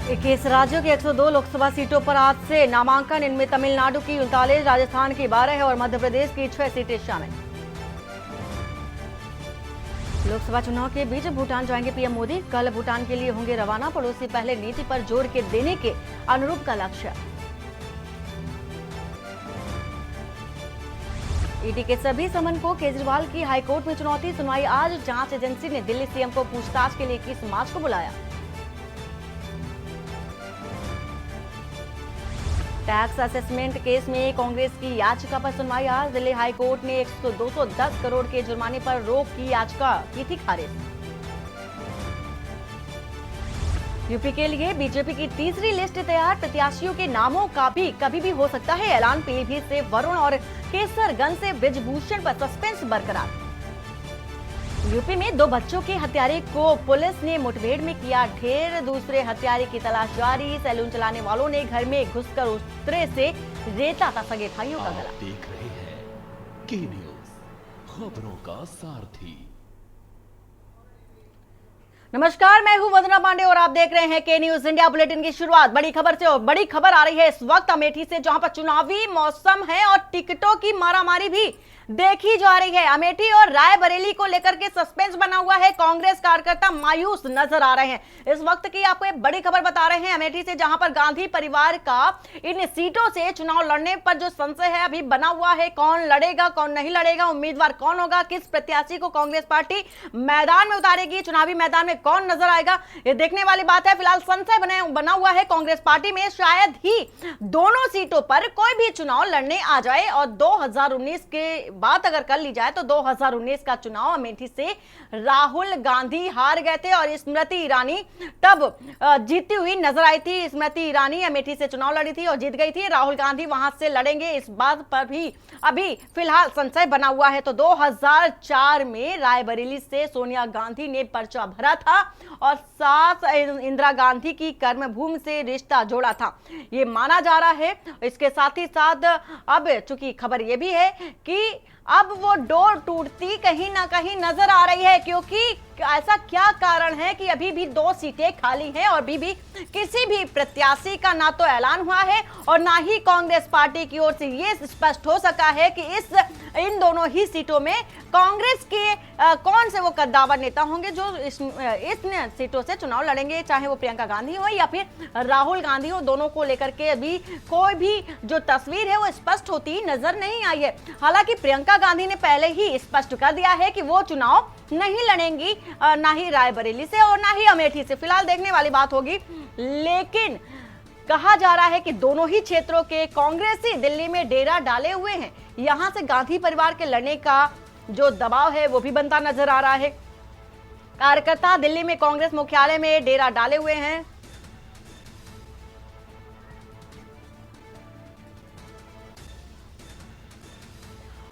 21 राज्यों की 102 लोकसभा सीटों पर आज से नामांकन। इनमें तमिलनाडु की 39, राजस्थान की 12 और मध्य प्रदेश की 6 सीटें शामिल। लोकसभा चुनाव के बीच भूटान जाएंगे पीएम मोदी। कल भूटान के लिए होंगे रवाना। पड़ोसी पहले नीति पर जोर के देने के अनुरूप का लक्ष्य। ईडी के सभी समन को केजरीवाल की हाईकोर्ट में चुनौती। सुनवाई आज। जांच एजेंसी ने दिल्ली सीएम को पूछताछ के लिए 21 मार्च को बुलाया। टैक्स असेसमेंट केस में कांग्रेस की याचिका पर सुनवाई आज। दिल्ली हाई कोर्ट ने 210 करोड़ के जुर्माने पर रोक की याचिका की थी खारिज। यूपी के लिए बीजेपी की तीसरी लिस्ट तैयार। प्रत्याशियों के नामों का भी कभी भी हो सकता है ऐलान। पीलीभीत से वरुण और केसरगंज से ब्रिजभूषण पर सस्पेंस बरकरार। यूपी में 2 बच्चों के हत्यारे को पुलिस ने मुठभेड़ में किया ढेर। दूसरे हत्यारे की तलाश जारी। सैलून चलाने वालों ने घर में घुसकर उतरे से रेता था सगे भाइयों का गला। देख रहे हैं के न्यूज, खबरों का सारथी। नमस्कार, मैं हूं वंदना पांडे और आप देख रहे हैं के न्यूज इंडिया। बुलेटिन की शुरुआत बड़ी खबर से। और बड़ी खबर आ रही है इस वक्त अमेठी से, जहां पर चुनावी मौसम है और टिकटों की मारामारी भी देखी जा रही है। अमेठी और रायबरेली को लेकर के सस्पेंस बना हुआ है। कांग्रेस कार्यकर्ता मायूस नजर आ रहे हैं। इस वक्त की आपको एक बड़ी खबर बता रहे हैं अमेठी से, जहां पर गांधी परिवार का इन सीटों से चुनाव लड़ने पर जो संशय है अभी बना हुआ है। कौन लड़ेगा, कौन नहीं लड़ेगा, उम्मीदवार कौन होगा, किस प्रत्याशी को कांग्रेस पार्टी मैदान में उतारेगी, चुनावी मैदान में कौन नजर आएगा, ये देखने वाली बात है। फिलहाल संशय बना हुआ है कांग्रेस पार्टी में, शायद ही दोनों सीटों पर कोई भी चुनाव लड़ने आ जाए। और 2019 के बात अगर कर ली जाए तो 2019 का चुनाव अमेठी से राहुल गांधी हार गए थे और स्मृति ईरानी तब जीती हुई नजर आई थी। स्मृति ईरानी अमेठी से चुनाव लड़ी थी और जीत गई थी। राहुल गांधी वहां से लड़ेंगे, इस बात पर भी अभी फिलहाल संशय बना हुआ है। तो 2004 में रायबरेली से सोनिया गांधी ने पर्चा भरा था और साथ इंदिरा गांधी की कर्मभूमि से रिश्ता जोड़ा था, ये माना जा रहा है। इसके साथ ही साथ अब चूंकि खबर यह भी है कि अब वो डोर टूटती कहीं ना कहीं नजर आ रही है, क्योंकि ऐसा क्या कारण है कि अभी भी 2 सीटें खाली हैं और अभी भी किसी भी प्रत्याशी का ना तो ऐलान हुआ है और ना ही कांग्रेस पार्टी की ओर से ये स्पष्ट हो सका है कि इन दोनों ही सीटों में कांग्रेस के कौन से वो कद्दावर नेता होंगे जो इस सीटों से चुनाव लड़ेंगे, चाहे वो प्रियंका गांधी हो या फिर राहुल गांधी हो। दोनों को लेकर के अभी कोई भी जो तस्वीर है वो स्पष्ट होती नजर नहीं आई है। हालांकि प्रियंका गांधी ने पहले ही स्पष्ट कर दिया है कि वो चुनाव नहीं लड़ेंगी, ना ही रायबरेली से और ना ही अमेठी से। फिलहाल देखने वाली बात होगी, लेकिन कहा जा रहा है कि दोनों ही क्षेत्रों के कांग्रेसी दिल्ली में डेरा डाले हुए हैं। यहां से गांधी परिवार के लड़ने का जो दबाव है वो भी बनता नजर आ रहा है। कार्यकर्ता दिल्ली में कांग्रेस मुख्यालय में डेरा डाले हुए हैं।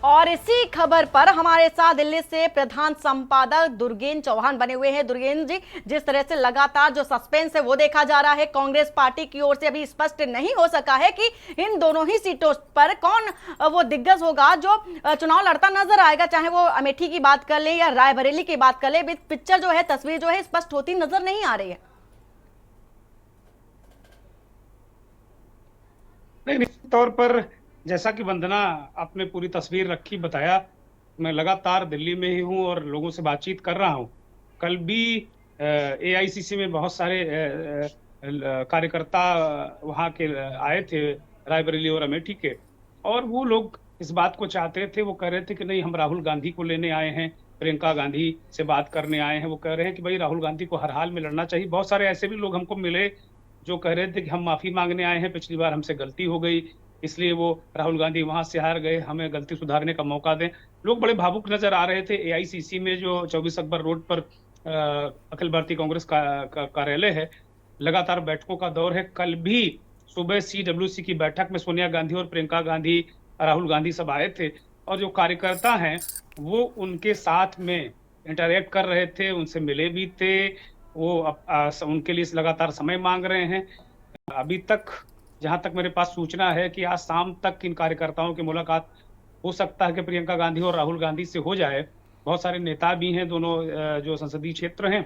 और इसी खबर पर हमारे साथ दिल्ली से प्रधान संपादक दुर्गेन चौहान बने हुए हैं। दुर्गेन जी, जिस तरह से लगातार जो सस्पेंस है वो देखा जा रहा है, कांग्रेस पार्टी की ओर से अभी स्पष्ट नहीं हो सका है कि इन दोनों ही सीटों पर कौन वो दिग्गज होगा जो चुनाव लड़ता नजर आएगा, चाहे वो अमेठी की बात कर ले या रायबरेली की बात कर ले। पिक्चर जो है, तस्वीर जो है स्पष्ट होती नजर नहीं आ रही है। नहीं, निश्चित तौर पर जैसा कि वंदना आपने पूरी तस्वीर रखी, बताया, मैं लगातार दिल्ली में ही हूं और लोगों से बातचीत कर रहा हूं। कल भी एआईसीसी में बहुत सारे कार्यकर्ता वहां के आए थे, रायबरेली और अमेठी के, और वो लोग इस बात को चाहते थे। वो कह रहे थे कि नहीं, हम राहुल गांधी को लेने आए हैं, प्रियंका गांधी से बात करने आए हैं। वो कह रहे हैं कि भाई राहुल गांधी को हर हाल में लड़ना चाहिए। बहुत सारे ऐसे भी लोग हमको मिले जो कह रहे थे कि हम माफी मांगने आए हैं, पिछली बार हमसे गलती हो गई, इसलिए वो राहुल गांधी वहां से हार गए, हमें गलती सुधारने का मौका दें। लोग बड़े भावुक नजर आ रहे थे। एआईसीसी में जो 24 अकबर रोड पर अखिल भारतीय कांग्रेस का कार्यालय है, लगातार बैठकों का दौर है। कल भी सुबह सीडब्ल्यूसी की बैठक में सोनिया गांधी और प्रियंका गांधी, राहुल गांधी सब आए थे और जो कार्यकर्ता हैं वो उनके साथ में इंटरेक्ट कर रहे थे, उनसे मिले भी थे। वो उनके लिए लगातार समय मांग रहे हैं। अभी तक जहां तक मेरे पास सूचना है कि आज शाम तक इन कार्यकर्ताओं की मुलाकात हो सकता है कि प्रियंका गांधी और राहुल गांधी से हो जाए। बहुत सारे नेता भी हैं, दोनों जो संसदीय क्षेत्र हैं,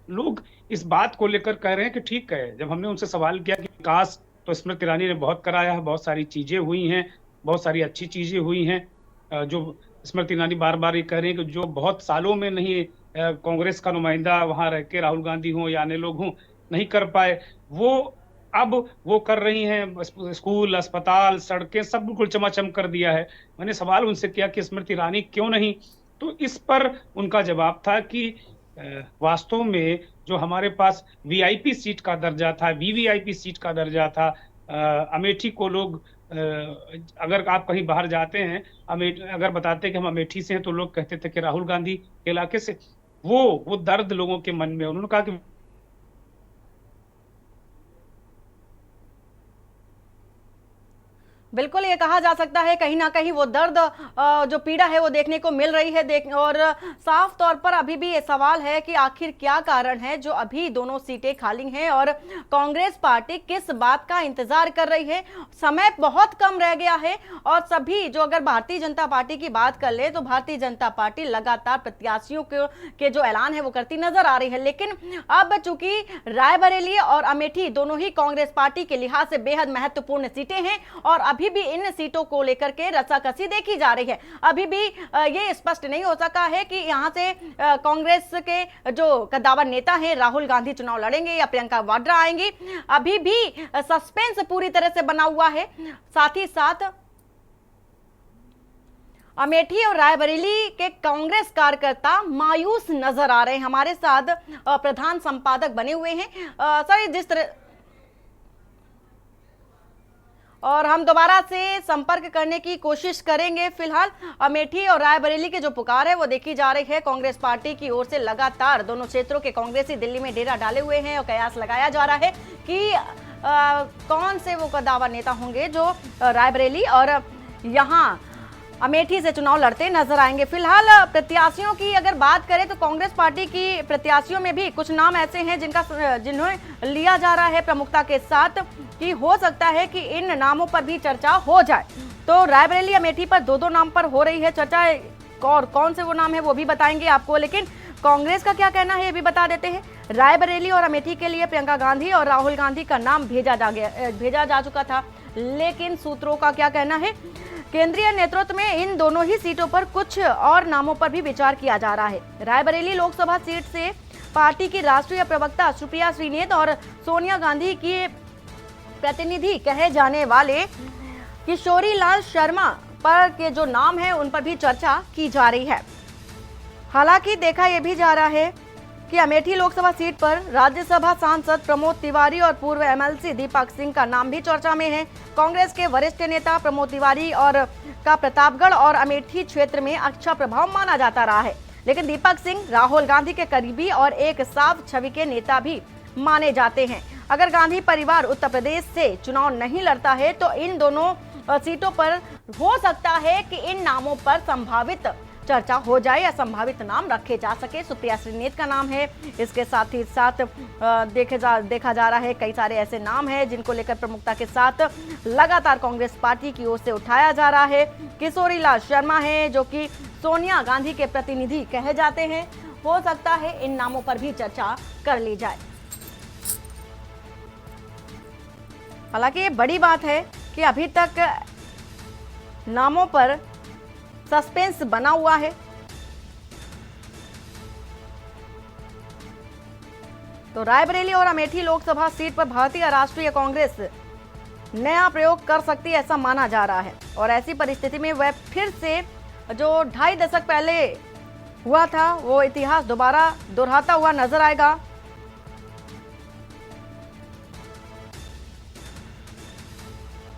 लोग इस बात को लेकर कह रहे हैं कि ठीक है। जब हमने उनसे सवाल किया कि विकास तो स्मृति ईरानी ने बहुत कराया है, बहुत सारी चीजें हुई हैं, बहुत सारी अच्छी चीजें हुई हैं, जो स्मृति ईरानी बार बार ये कह रही हैं कि जो बहुत सालों में नहीं कांग्रेस का नुमाइंदा वहां रह के राहुल गांधी हों या अन्य लोग हों नहीं कर पाए, वो अब वो कर रही हैं। स्कूल, अस्पताल, सड़कें सब बिल्कुल चमाचम कर दिया है। मैंने सवाल उनसे किया कि स्मृति ईरानी क्यों नहीं, तो इस पर उनका जवाब था कि वास्तव में जो हमारे पास वीआईपी सीट का दर्जा था, वीवीआईपी सीट का दर्जा था, अमेठी को लोग अगर आप कहीं बाहर जाते हैं, अगर बताते कि हम अमेठी से हैं, तो लोग कहते थे कि राहुल गांधी के इलाके से। वो दर्द लोगों के मन में, उन्होंने कहा कि बिल्कुल ये कहा जा सकता है कहीं ना कहीं वो दर्द जो पीड़ा है वो देखने को मिल रही है और साफ तौर पर अभी भी ये सवाल है कि आखिर क्या कारण है जो अभी दोनों सीटें खाली हैं और कांग्रेस पार्टी किस बात का इंतजार कर रही है। समय बहुत कम रह गया है और सभी जो अगर भारतीय जनता पार्टी की बात कर ले तो भारतीय जनता पार्टी लगातार प्रत्याशियों के जो ऐलान है वो करती नजर आ रही है, लेकिन अब चूंकि रायबरेली और अमेठी दोनों ही कांग्रेस पार्टी के लिहाज से बेहद महत्वपूर्ण सीटें हैं और अभी भी इन सीटों को लेकर के रस्साकसी देखी जा रही है। अभी भी ये स्पष्ट नहीं हो सका है कि यहां से कांग्रेस के जो कद्दावर नेता हैं राहुल गांधी चुनाव लड़ेंगे या प्रियंका वाड्रा आएंगी। अभी भी सस्पेंस पूरी तरह से बना हुआ है। साथ ही साथ अमेठी और रायबरेली के कांग्रेस कार्यकर्ता मायूस नजर आ रहे हैं। हमारे साथ प्रधान संपादक बने हुए हैं सर, जिस तरह और हम दोबारा से संपर्क करने की कोशिश करेंगे। फिलहाल अमेठी और रायबरेली के जो पुकार है वो देखी जा रही है। कांग्रेस पार्टी की ओर से लगातार दोनों क्षेत्रों के कांग्रेसी दिल्ली में डेरा डाले हुए हैं और कयास लगाया जा रहा है कि कौन से वो कद्दावर नेता होंगे जो रायबरेली और यहाँ अमेठी से चुनाव लड़ते नजर आएंगे। फिलहाल प्रत्याशियों की अगर बात करें तो कांग्रेस पार्टी की प्रत्याशियों में भी कुछ नाम ऐसे हैं जिन्हें लिया जा रहा है प्रमुखता के साथ कि हो सकता है कि इन नामों पर भी चर्चा हो जाए। तो रायबरेली अमेठी पर दो नाम पर हो रही है चर्चा, और कौन से वो नाम है वो भी बताएंगे आपको, लेकिन कांग्रेस का क्या कहना है ये भी बता देते हैं। रायबरेली और अमेठी के लिए प्रियंका गांधी और राहुल गांधी का नाम भेजा जा चुका था, लेकिन सूत्रों का क्या कहना है, केंद्रीय नेतृत्व में इन दोनों ही सीटों पर कुछ और नामों पर भी विचार किया जा रहा है। रायबरेली लोकसभा सीट से पार्टी की राष्ट्रीय प्रवक्ता सुप्रिया श्रीनेत और सोनिया गांधी की प्रतिनिधि कहे जाने वाले किशोरी लाल शर्मा पर के जो नाम है उन पर भी चर्चा की जा रही है। हालांकि देखा यह भी जा रहा है कि अमेठी लोकसभा सीट पर राज्यसभा सांसद प्रमोद तिवारी और पूर्व एमएलसी दीपक सिंह का नाम भी चर्चा में है। कांग्रेस के वरिष्ठ नेता प्रमोद तिवारी और का प्रतापगढ़ और अमेठी क्षेत्र में अच्छा प्रभाव माना जाता रहा है, लेकिन दीपक सिंह राहुल गांधी के करीबी और एक साफ छवि के नेता भी माने जाते हैं। अगर गांधी परिवार उत्तर प्रदेश से चुनाव नहीं लड़ता है तो इन दोनों सीटों पर हो सकता है कि इन नामों पर संभावित चर्चा हो जाए या संभावित नाम रखे जा सके। सुप्रिया श्रीनेत का नाम है, इसके साथ ही साथ देखा जा रहा है कई सारे ऐसे नाम हैं जिनको लेकर प्रमुखता के साथ लगातार कांग्रेस पार्टी की ओर से उठाया जा रहा है। किशोरी लाल शर्मा है जो कि सोनिया गांधी के प्रतिनिधि कहे जाते हैं, हो सकता है इन नामों पर भी चर्चा कर ली जाए। हालांकि ये बड़ी बात है कि अभी तक नामों पर सस्पेंस बना हुआ है। तो रायबरेली और अमेठी लोकसभा सीट पर भारतीय राष्ट्रीय कांग्रेस नया प्रयोग कर सकती है ऐसा माना जा रहा है, और ऐसी परिस्थिति में वह फिर से जो 2.5 दशक पहले हुआ था वो इतिहास दोबारा दोहराता हुआ नजर आएगा।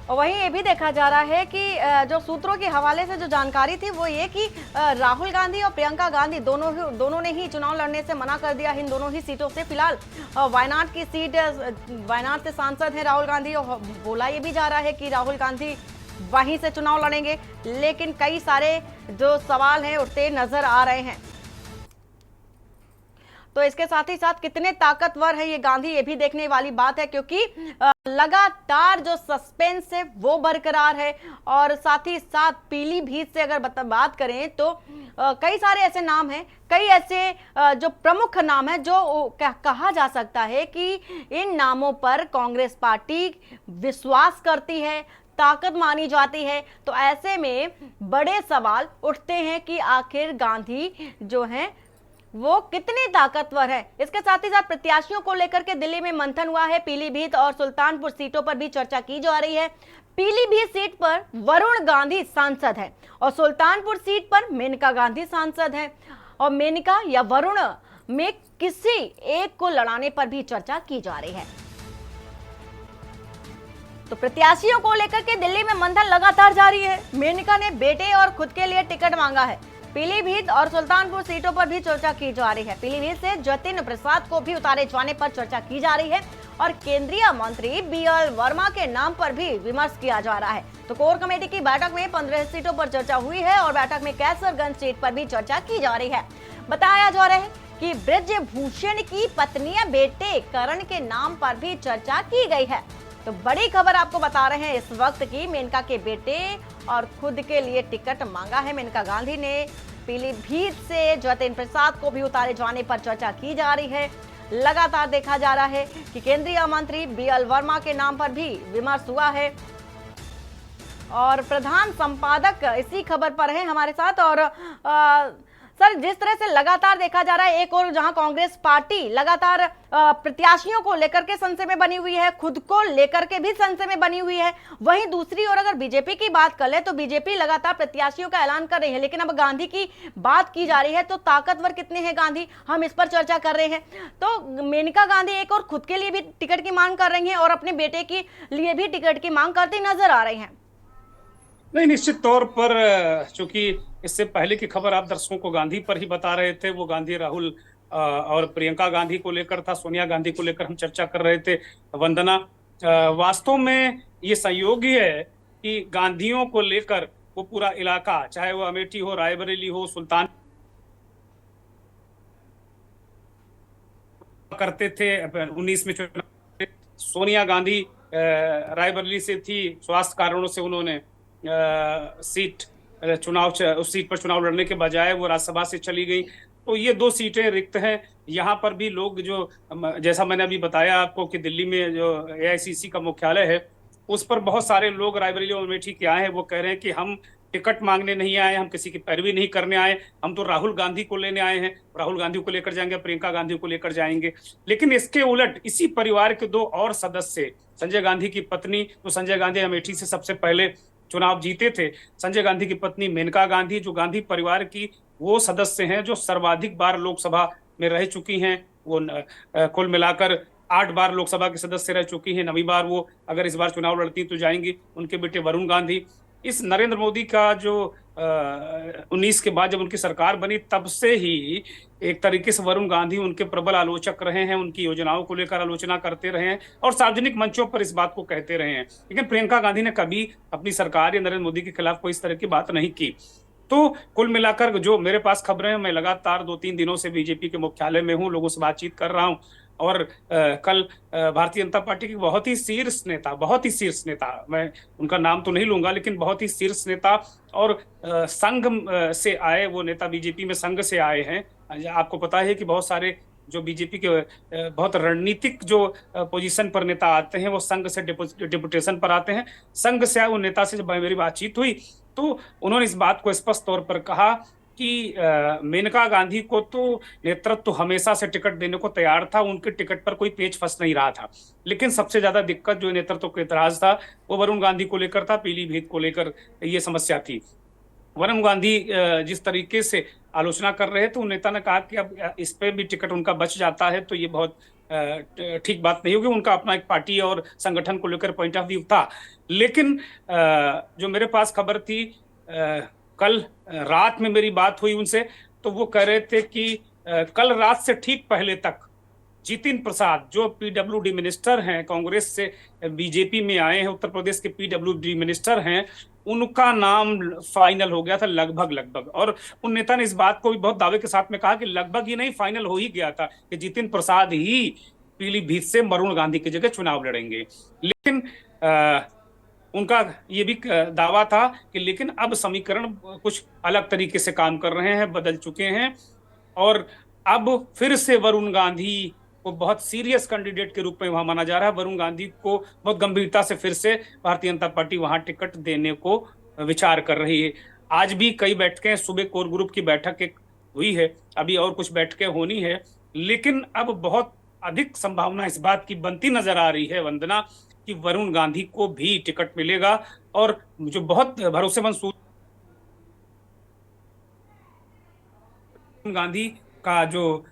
और वहीं ये भी देखा जा रहा है कि जो सूत्रों के हवाले से जो जानकारी थी वो ये कि राहुल गांधी और प्रियंका गांधी दोनों ने ही चुनाव लड़ने से मना कर दिया इन दोनों ही सीटों से। फिलहाल वायनाड की सीट, वायनाड से सांसद हैं राहुल गांधी, और बोला ये भी जा रहा है कि राहुल गांधी वहीं से चुनाव लड़ेंगे, लेकिन कई सारे जो सवाल हैं उठते नजर आ रहे हैं। तो इसके साथ ही साथ कितने ताकतवर है ये गांधी, ये भी देखने वाली बात है, क्योंकि लगातार जो सस्पेंस है वो बरकरार है। और साथ ही साथ पीलीभीत से अगर बात करें तो कई सारे ऐसे नाम हैं, कई ऐसे जो प्रमुख नाम है जो कहा जा सकता है कि इन नामों पर कांग्रेस पार्टी विश्वास करती है, ताकत मानी जाती है। तो ऐसे में बड़े सवाल उठते हैं कि आखिर गांधी जो हैं वो कितने ताकतवर है। इसके साथ ही साथ प्रत्याशियों को लेकर के दिल्ली में मंथन हुआ है। पीलीभीत और सुल्तानपुर सीटों पर भी चर्चा की जा रही है। पीलीभीत सीट पर वरुण गांधी सांसद है और सुल्तानपुर सीट पर मेनका गांधी सांसद है, और मेनका या वरुण में किसी एक को लड़ाने पर भी चर्चा की जा रही है। तो प्रत्याशियों को लेकर के दिल्ली में मंथन लगातार जारी है। मेनका ने बेटे और खुद के लिए टिकट मांगा है। पीलीभीत और सुल्तानपुर सीटों पर भी चर्चा की जा रही है। पीलीभीत से जतिन प्रसाद को भी उतारे जाने पर चर्चा की जा रही है और केंद्रीय मंत्री बीएल वर्मा के नाम पर भी विमर्श किया जा रहा है। तो कोर कमेटी की बैठक में 15 सीटों पर चर्चा हुई है और बैठक में कैसरगंज सीट पर भी चर्चा की जा रही है। बताया जा रहा है कि ब्रजभूषण की पत्नी या बेटे करण के नाम पर भी चर्चा की गई है। तो बड़ी खबर आपको बता रहे हैं इस वक्त की मेनका के बेटे और खुद के लिए टिकट मांगा है मेनका गांधी ने। पीलीभीत से जतिन प्रसाद को भी उतारे जाने पर चर्चा की जा रही है। लगातार देखा जा रहा है कि केंद्रीय मंत्री बीएल वर्मा के नाम पर भी विमर्श हुआ है और प्रधान संपादक इसी खबर पर है हमारे साथ। और सर, जिस तरह से लगातार देखा जा रहा है, एक और जहां कांग्रेस पार्टी लगातार प्रत्याशियों को लेकर के संशय में बनी हुई है, खुद को लेकर के भी संशय में बनी हुई है, वहीं दूसरी ओर अगर बीजेपी की बात कर ले तो बीजेपी लगातार प्रत्याशियों का ऐलान कर रही है। लेकिन अब गांधी की बात की जा रही है तो ताकतवर कितने हैं गांधी, हम इस पर चर्चा कर रहे हैं। तो मेनका गांधी एक और खुद के लिए भी टिकट की मांग कर रही है और अपने बेटे के लिए भी टिकट की मांग करती नजर आ रही है। नहीं, निश्चित तौर पर चूंकि इससे पहले की खबर आप दर्शकों को गांधी पर ही बता रहे थे, वो गांधी राहुल और प्रियंका गांधी को लेकर था, सोनिया गांधी को लेकर हम चर्चा कर रहे थे, वंदना। वास्तव में ये संयोग ही है कि गांधियों को लेकर वो पूरा इलाका, चाहे वो अमेठी हो, रायबरेली हो, सुल्तान करते थे 19 में चुनाव। सोनिया गांधी रायबरेली से थी, स्वास्थ्य कारणों से उन्होंने उस सीट पर चुनाव लड़ने के बजाय वो राज्यसभा से चली गई। तो ये 2 सीटें रिक्त हैं। यहाँ पर भी लोग, जो जैसा मैंने अभी बताया आपको कि दिल्ली में जो एआईसीसी का मुख्यालय है उस पर बहुत सारे लोग रायबरेली और अमेठी के आए हैं। वो कह रहे हैं कि हम टिकट मांगने नहीं आए, हम किसी की पैरवी नहीं करने आए, हम तो राहुल गांधी को लेने आए हैं। राहुल गांधी को लेकर जाएंगे, प्रियंका गांधी को लेकर जाएंगे। लेकिन इसके उलट इसी परिवार के 2 और सदस्य, संजय गांधी की पत्नी, तो संजय गांधी अमेठी से सबसे पहले चुनाव जीते थे, संजय गांधी की पत्नी मेनका गांधी, जो गांधी परिवार की वो सदस्य हैं जो सर्वाधिक बार लोकसभा में रह चुकी हैं। वो कुल मिलाकर 8 बार लोकसभा के सदस्य रह चुकी हैं। 9वीं बार वो अगर इस बार चुनाव लड़ती तो जाएंगी। उनके बेटे वरुण गांधी, इस नरेंद्र मोदी का जो 19 के बाद जब उनकी सरकार बनी तब से ही एक तरीके से वरुण गांधी उनके प्रबल आलोचक रहे हैं, उनकी योजनाओं को लेकर आलोचना करते रहे हैं और सार्वजनिक मंचों पर इस बात को कहते रहे हैं। लेकिन प्रियंका गांधी ने कभी अपनी सरकार या नरेंद्र मोदी के खिलाफ कोई इस तरह की बात नहीं की। तो कुल मिलाकर जो मेरे पास खबरें हैं, मैं लगातार 2-3 दिनों से बीजेपी के मुख्यालय में हूँ, लोगों से बातचीत कर रहा हूँ। और कल भारतीय जनता पार्टी की बहुत ही शीर्ष नेता, मैं उनका नाम तो नहीं लूंगा, लेकिन बहुत ही शीर्ष नेता और संघ से आए वो नेता, बीजेपी में संघ से आए हैं। आपको पता है कि बहुत सारे जो बीजेपी के बहुत रणनीतिक जो पोजीशन पर नेता आते हैं वो संघ से डिपुटेशन पर आते हैं। संघ से आए वो नेता से जब मेरी बातचीत हुई तो उन्होंने इस बात को स्पष्ट तौर पर कहा कि मेनका गांधी को तो नेतृत्व हमेशा से टिकट देने को तैयार था, उनके टिकट पर कोई पेच फंस नहीं रहा था। लेकिन सबसे ज्यादा दिक्कत जो नेतृत्व को इतराज था वो वरुण गांधी को लेकर था, पीलीभीत को लेकर ये समस्या थी। वरुण गांधी जिस तरीके से आलोचना कर रहे थे, उन नेता ने कहा कि अब इस पे भी टिकट उनका बच जाता है तो ये बहुत ठीक बात नहीं होगी। उनका अपना एक पार्टी और संगठन को लेकर पॉइंट ऑफ व्यू था। लेकिन जो मेरे पास खबर थी, कल रात में मेरी बात हुई उनसे, तो वो कह रहे थे कि कल रात से ठीक पहले तक जितिन प्रसाद जो पीडब्ल्यूडी मिनिस्टर हैं, कांग्रेस से बीजेपी में आए हैं, उत्तर प्रदेश के पीडब्ल्यूडी मिनिस्टर हैं, उनका नाम फाइनल हो गया था लगभग लगभग। और उन नेता ने इस बात को भी बहुत दावे के साथ में कहा कि लगभग ही नहीं, फाइनल हो ही गया था कि जितिन प्रसाद ही पीलीभीत से वरुण गांधी की जगह चुनाव लड़ेंगे। लेकिन उनका ये भी दावा था कि लेकिन अब समीकरण कुछ अलग तरीके से काम कर रहे हैं, बदल चुके हैं, और अब फिर से वरुण गांधी को बहुत सीरियस कैंडिडेट के रूप में वहां माना जा रहा है। वरुण गांधी को बहुत गंभीरता से फिर से भारतीय जनता पार्टी वहां टिकट देने को विचार कर रही है। आज भी कई बैठकें, सुबह कोर ग्रुप की बैठक एक हुई है, अभी और कुछ बैठकें होनी है, लेकिन अब बहुत अधिक संभावना इस बात की बनती नजर आ रही है वंदना कि वरुण गांधी को भी टिकट मिलेगा। और जो बहुत भरोसेमंद गांधी का जो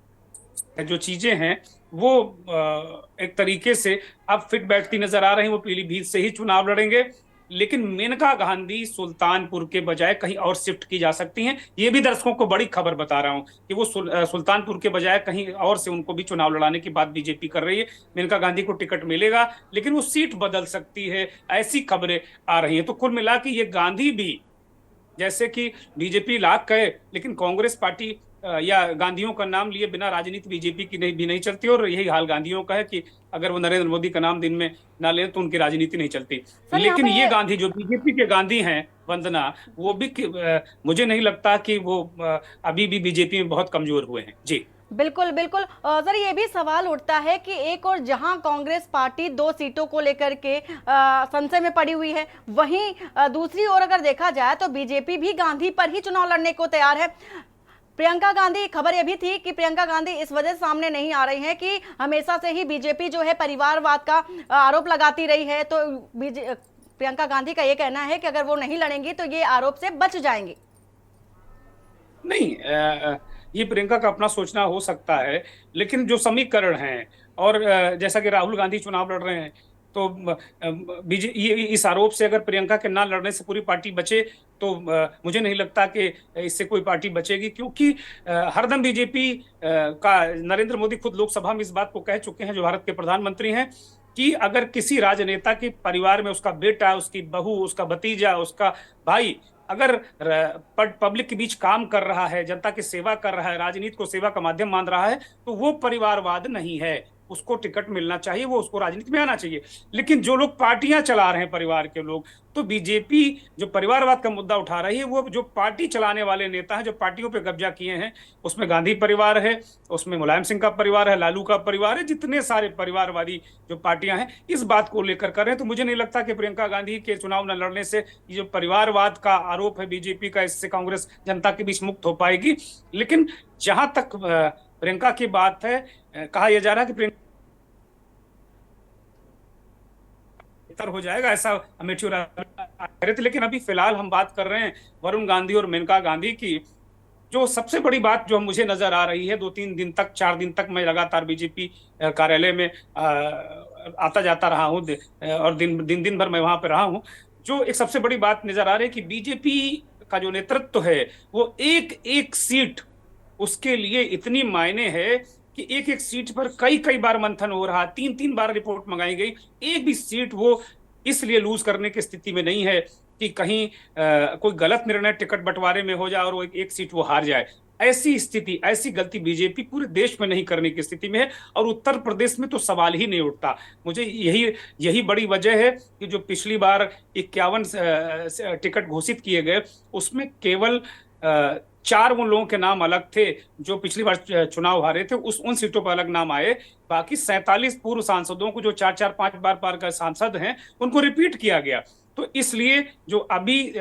जो चीजें हैं वो एक तरीके से अब फिट बैठती नजर आ रही हैं। वो पीलीभीत से ही चुनाव लड़ेंगे, लेकिन मेनका गांधी सुल्तानपुर के बजाय कहीं और शिफ्ट की जा सकती हैं। ये भी दर्शकों को बड़ी खबर बता रहा हूं कि वो सुल्तानपुर के बजाय कहीं और से उनको भी चुनाव लड़ाने की बात बीजेपी कर रही है। मेनका गांधी को टिकट मिलेगा, लेकिन वो सीट बदल सकती है, ऐसी खबरें आ रही हैं। तो कुल मिला के ये गांधी भी, जैसे कि बीजेपी लाख कहे, लेकिन कांग्रेस पार्टी या गांधियों का नाम लिए बिना राजनीति बीजेपी की नहीं चलती। और यही हाल गांधियों का है कि अगर वो नरेंद्र मोदी का नाम दिन में ना लें तो उनकी राजनीति नहीं चलती। लेकिन ये गांधी जो बीजेपी के गांधी हैं वंदना, वो भी मुझे नहीं लगता कि वो अभी भी बीजेपी में बहुत कमजोर हुए हैं। जी बिल्कुल बिल्कुल। सर, ये भी सवाल उठता है कि एक और जहां कांग्रेस पार्टी 2 सीटों को लेकर के संशय में पड़ी हुई है, वहीं दूसरी ओर अगर देखा जाए तो बीजेपी भी गांधी पर ही चुनाव लड़ने को तैयार है। प्रियंका गांधी, खबर यह भी थी कि प्रियंका गांधी इस वजह से सामने नहीं आ रही हैं कि हमेशा से ही बीजेपी जो है परिवारवाद का आरोप लगाती रही है, तो प्रियंका गांधी का ये कहना है कि अगर वो नहीं लड़ेंगी तो ये आरोप से बच जाएंगी। नहीं, ये प्रियंका का अपना सोचना हो सकता है, लेकिन जो समीकरण हैं और जैसा कि राहुल गांधी चुनाव लड़ रहे हैं, तो ये इस आरोप से अगर प्रियंका के ना लड़ने से पूरी पार्टी बचे तो मुझे नहीं लगता कि इससे कोई पार्टी बचेगी, क्योंकि हरदम बीजेपी का नरेंद्र मोदी खुद लोकसभा में इस बात को कह चुके हैं, जो भारत के प्रधानमंत्री हैं, कि अगर किसी राजनेता के परिवार में उसका बेटा, उसकी बहू, उसका भतीजा, उसका भाई अगर पब्लिक के बीच काम कर रहा है, जनता की सेवा कर रहा है, राजनीति को सेवा का माध्यम मान रहा है, तो वो परिवारवाद नहीं है, उसको टिकट मिलना चाहिए, वो उसको राजनीति में आना चाहिए। लेकिन जो लोग पार्टियां चला रहे हैं, परिवार के लोग, तो बीजेपी जो परिवारवाद का मुद्दा उठा रही है, वो जो पार्टी चलाने वाले नेता हैं, जो पार्टियों पे कब्जा किए हैं, उसमें गांधी परिवार है, उसमें मुलायम सिंह का परिवार है, लालू का परिवार है, जितने सारे परिवारवादी जो पार्टियां हैं इस बात को लेकर कर रहे हैं। तो मुझे नहीं लगता कि प्रियंका गांधी के चुनाव न लड़ने से ये जो परिवारवाद का आरोप है बीजेपी का, इससे कांग्रेस जनता के बीच मुक्त हो पाएगी। लेकिन जहां तक प्रियंका की बात है, कहा यह जा रहा है कि प्रियंका हो जाएगा, ऐसा अमेठी और रहे थे। लेकिन अभी फिलहाल हम बात कर रहे हैं वरुण गांधी और मेनका गांधी की। जो सबसे बड़ी बात जो मुझे नजर आ रही है, 2-3 दिन तक, 4 दिन तक मैं लगातार बीजेपी कार्यालय में आता जाता रहा हूं और दिन भर मैं वहां पर रहा हूं। जो एक सबसे बड़ी बात नजर आ रही है कि बीजेपी का जो नेतृत्व है, वो एक एक सीट उसके लिए इतनी मायने है कि एक एक सीट पर कई बार मंथन हो रहा, 3-3 बार रिपोर्ट मंगाई गई, एक भी सीट वो इसलिए लूज करने की स्थिति में नहीं है कि कहीं कोई गलत निर्णय टिकट बंटवारे में हो जाए और वो एक सीट वो हार जाए। ऐसी स्थिति, ऐसी गलती बीजेपी पूरे देश में नहीं करने की स्थिति में है, और उत्तर प्रदेश में तो सवाल ही नहीं उठता। मुझे यही बड़ी वजह है कि जो पिछली बार 51 टिकट घोषित किए गए, उसमें केवल 4 उन लोगों के नाम अलग थे जो पिछली बार चुनाव हारे थे, उन सीटों पर अलग नाम आए। बाकी 47 पूर्व सांसदों को, जो 4-4, 5 बार पार का सांसद हैं, उनको रिपीट किया गया। तो इसलिए जो अभी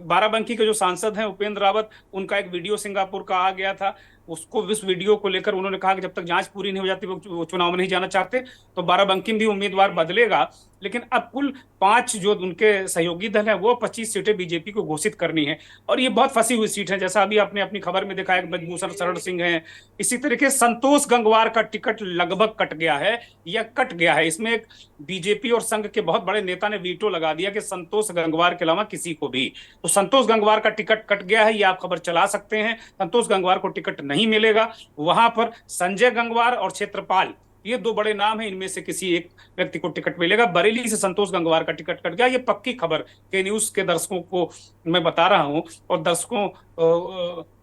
बाराबंकी के जो सांसद हैं उपेंद्र रावत, उनका एक वीडियो सिंगापुर का आ गया था, उस वीडियो को लेकर उन्होंने कहा कि जब तक जांच पूरी नहीं हो जाती वो चुनाव में नहीं जाना चाहते। तो बाराबंकी में भी उम्मीदवार बदलेगा, लेकिन अब कुल 5 जो उनके सहयोगी दल है, वो 25 सीटें बीजेपी को घोषित करनी है, और ये बहुत फंसी हुई सीट है। जैसा अभी आपने अपनी खबर में दिखाया, ब्रजभूषण शरण सिंह हैं, इसी तरीके संतोष गंगवार का टिकट लगभग कट गया है या कट गया है। इसमें एक बीजेपी और संघ के बहुत बड़े नेता ने वीटो लगा दिया कि संतोष गंगवार के अलावा किसी को भी, तो संतोष गंगवार का टिकट कट गया है, ये आप खबर चला सकते हैं। संतोष गंगवार को टिकट नहीं मिलेगा, वहां पर संजय गंगवार और क्षेत्रपाल, ये दो बड़े नाम हैं, इनमें से किसी एक व्यक्ति को टिकट मिलेगा। बरेली से संतोष गंगवार का टिकट कट गया, ये पक्की खबर के न्यूज के दर्शकों को मैं बता रहा हूं, और दर्शकों